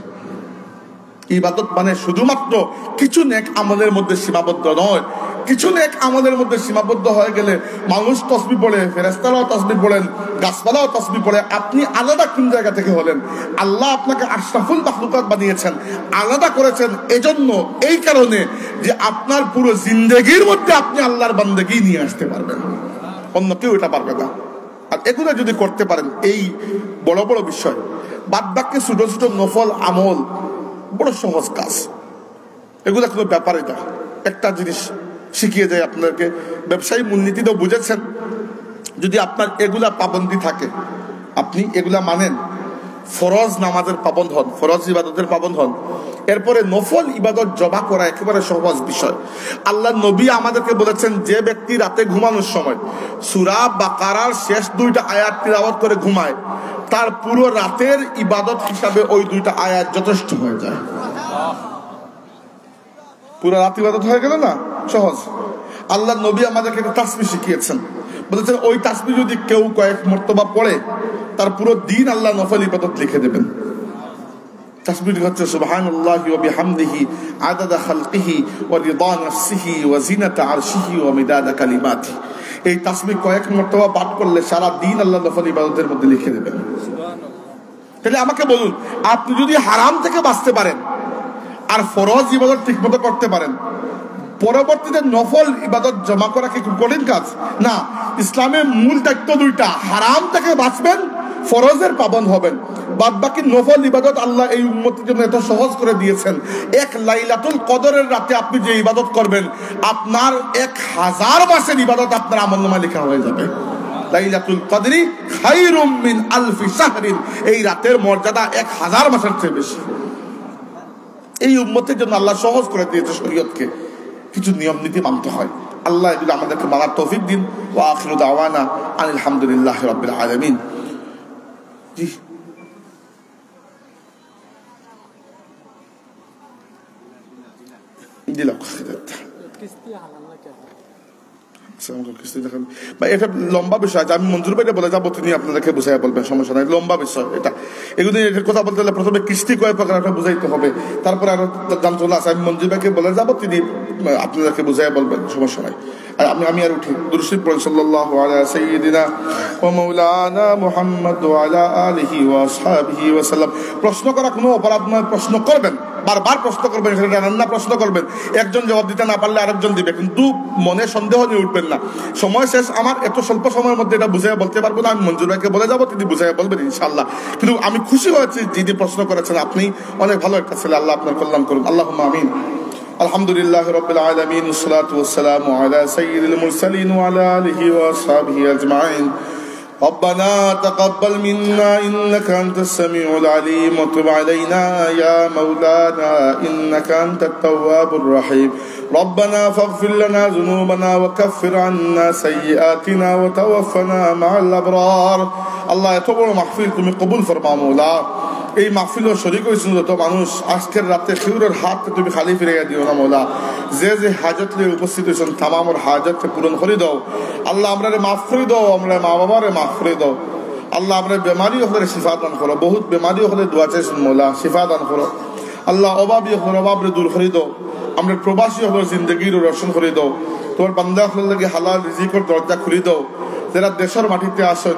ইবাদত মানে শুধুমাত্র কিছু নেক আমলের মধ্যে সীমাবদ্ধ নয়। কিছু নেক আমলের মধ্যে সীমাবদ্ধ হয়ে গেলে মানুষ তাসবিহ পড়ে, ফেরেশতারাও তাসবিহ পড়েন, গাছপালাও তাসবিহ পড়ে, আপনি আলাদা কোন জায়গা থেকে হলেন? আল্লাহ আপনাকে আশরাফুল মাখলুকাত বানিয়েছেন, আলাদা করেছেন এজন্য, এই কারণে যে আপনার পুরো জিন্দেগির মধ্যে আপনি আল্লাহর বান্দেগি নিয়ে আসতে পারবেন, অন্য কেউ এটা পারবে না। আর এগুলো যদি করতে পারেন, এই বড় বড় বিষয়, বাদ বাকি ছোট ছোট নফল আমল বড় সহজ কাজ, এগুলো কোনো ব্যাপারই না। একটা জিনিস শিখিয়ে যায় আপনাদেরকে, ব্যবসায়ী মূলনীতি তো বুঝেছেন, যদি আপনার এগুলা পাবন্দি থাকে, আপনি এগুলা মানেন, ফরজ নামাজের পাবন্দ হন, ফরজ ইবাদতের পাবন্দ হন, এরপরে নফল ইবাদত জমা করা একেবারে সহজ বিষয়। আল্লাহ নবী আমাদেরকে বলেছেন, যে ব্যক্তি রাতে ঘুমানোর সময় সূরা বাকারার শেষ 2টা আয়াত তিলাওয়াত করে ঘুমায়, তার পুরো রাতের ইবাদত হিসাবে ওই 2টা আয়াত যথেষ্ট হয়ে যায়। পুরো রাত ইবাদত হয়ে গেল না? সহজ। আল্লাহ নবী আমাদেরকে একটা তাসবিহ শিখিয়েছেন, বলেছেন ওই তাসবিহ যদি কেউ কয়েক মর্তবা পড়ে, তার পুরো দিন আল্লাহ নফল ইবাদত লিখে দেবেন। তাসবিহটি হচ্ছে সুবহানাল্লাহি ওয়া বিহামদিহি আদাদা খালকিহি ওয়া রিদা নাফসিহি ওয়া জিনাতা আরশিহি ওয়া মিদাদা কালিমাতিহি। এই তাসবিহ কয়েক মর্তবা পাঠ করলে সারা দিন আল্লাহ নফল ইবাদতের মধ্যে লিখে দেবেন। তাহলে আমাকে বলুন, আপনি যদি হারাম থেকে বাঁচতে পারেন আর ফরজ ইবাদত ঠিকমতো করতে পারেন, পরবর্তীতে নফল ইবাদত জমা করা কি কঠিন কাজ না? ইসলামের মূল দায়িত্ব 2টা, হারাম থেকে বাঁচবেন, ফরজের পাবন্দ হবেন। বাদ বাকি নফল ইবাদত আল্লাহ এই উম্মতের জন্য এত সহজ করে দিয়েছেন। এক লাইলাতুল কদরের রাতে আপনি যে ইবাদত করবেন, আপনার 1000 মাসের ইবাদত আপনার আমলনামায় লেখা হয়ে যাবে। লাইলাতুল কদরি খায়রুম মিন আলফি শাহরিন, এই রাতের মর্যাদা 1000 মাসের চেয়ে বেশি। এই উম্মতের জন্য আল্লাহ সহজ করে দিয়েছে শরীয়তকে, কিছু নিয়ম নীতি মানতে হয়। আল্লাহ এগুলো আমাদেরকে মানার তৌফিক দিন। ওয়া আখিরু দাওয়ানা আনিল হামদুলিল্লাহি রাব্বিল আলামিন। জি, দিলাম এটা লম্বা বিষয় আছে, আমি মঞ্জুর ভাইটা বলে যাবো, তিনি আপনাদেরকে বুঝাই বলবেন, সমস্যা নাই, লম্বা বিষয় এটা। এগুলো এটার কথা বলতে হলে প্রথমে কিস্তি কয় প্রকার একটা বুঝাইতে হবে, তারপরে আরো যন্ত্রণা আছে, আমি মঞ্জুর ভাইকে বলে যাবো, তিনি আপনাদেরকে বুঝাই বলবেন, সমস্যা নাই। আর আমি আর উঠি, দুরূদ শরীফ পড়েন সাল্লাল্লাহু আলা সাইয়্যিদিনা ওয়া মাওলানা মুহাম্মদ ওয়া আলা আলিহি ওয়া আসহাবিহি ওয়া সাল্লাম। প্রশ্ন করা কোনো অপরাধ নয়, প্রশ্ন করবেন, বারবার প্রশ্ন করবেন, সেটা রান্না প্রশ্ন করবেন, একজন জবাব দিতে না পারলে আরেকজন দিবে, কিন্তু মনে সন্দেহ নিয়ে উঠবেন না। সময় শেষ আমার, এত স্বল্প সময়ের মধ্যে এটা বুঝাই বলতে পারবো না, আমি মঞ্জুর ভাইকে বলে যাবো, তিনি বুঝাই বলবেন ইনশাআল্লাহ। কিন্তু আমি খুশি হয়েছি যিনি প্রশ্ন করেছেন, আপনি অনেক ভালো একটা ছেলে, আল্লাহ আপনার কল্যাণ করুন, আল্লাহুম্মা আমিন। আলহামদুলিল্লাহি রাব্বিল আলামিন, ওয়াসসালাতু ওয়াসসালামু আলা সাইয়্যিদিল মুরসালিন ওয়া আলা আলিহি ওয়া আসহাবিহি আজমাইন। ربنا تقبل منا إنك أنت السميع العليم وتب علينا يا مولانا إنك أنت التواب الرحيم. ربنا فاغفر لنا ذنوبنا وكفر عنا سيئاتنا وتوفنا مع الأبرار. الله يتوب محفل তুমি কবুল ফরমাও মওলা। এই মাহফিলের শরীক হয়েছিল যত মানুষ, আজকের রাতে খেউরের হাতকে তুমি খালি ফিরাইয়া দিও না মওলা। যে যে হাজত নিয়ে উপস্থিত হয়েছেন তামামর হাজতকে পূরণ করে দাও আল্লাহ। আমরা মাফ করে দাও, আমরা মা বাবারে মাফ করে দাও আল্লাহ। আমরা বেমারি হলে শিফা দান করো, বহুত বেমারি হলে দোয়া চাইছেন মওলা, শিফা দান করো আল্লাহ। অভাবী হলে অভাবরে দূর করে দাও, আমরা প্রবাসী হলে জিন্দগির রোশন করে দাও। তোমার বান্দা হলে লাগে হালাল রিজিকের দরজা খুলে দাও। যারা দেশের মাটিতে আসেন,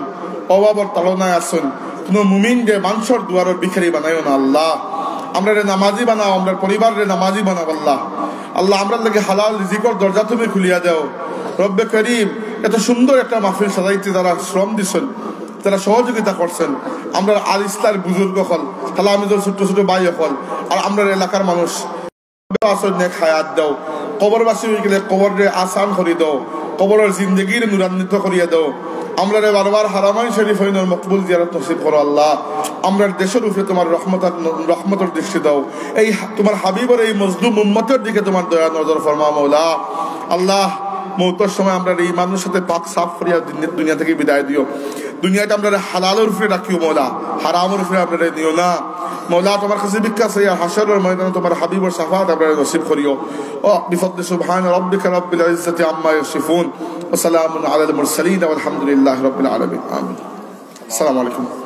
অভাবর তালনায় আসেন, কোনো মুমিন যে মানুষের দুয়ারের ভিখারি বানাইও না আল্লাহ। আমরা নামাজি বানাও, আমরা পরিবারের নামাজি বানাও আল্লাহ। আল্লাহ আমরা লাগে হালাল রিজিকের দরজা তুমি খুলিয়া দাও রব্বে করিম। এত সুন্দর একটা মাহফিল সাজাইতে যারা শ্রম দিছেন, যারা সহযোগিতা করছেন, আমরা আল ইসলার বুজুর্গ হল, তালামিজের ছোট ছোট ভাই হল, আর আমরা এলাকার মানুষ হায়াত দাও, কবরবাসী হয়ে গেলে কবরে আসান করি দাও, কবরের জিন্দগির নুরান্বিত করিয়া দাও। আমরা বারবার হারামাইন শরীফ হইনের মকবুল জিয়ারত নসিব করো আল্লাহ। আমরা দেশের উপরে তোমার রহমতের দৃষ্টি দাও। এই তোমার হাবিবের এই মজলুম উম্মতের দিকে তোমার দয়া নজর ফরমা মৌলা। আল্লাহ মৌতের সময় আমরা এই মানুষের সাথে পাক সাফ করিয়া দুনিয়া থেকে বিদায় দিও। দুনিয়াটা আমরা হালালের উপরে রাখিও মৌলা, হারামের উপরে আমরা দিও না মৌলা। তোমার কাছে ভিক্ষা চাই, হাসরের ময়দানে তোমার হাবিবের শাফাত আমরা নসিব করিও। ও বিফদলি সুবহান রাব্বিকা রাব্বিল ইজ্জাতি আম্মা ইয়াসিফুন ওয়া সালামুন আলাল মুরসালিন ওয়া আলহামদুলিল্লাহি রাব্বিল আলামিন। আমিন। আসসালামু আলাইকুম।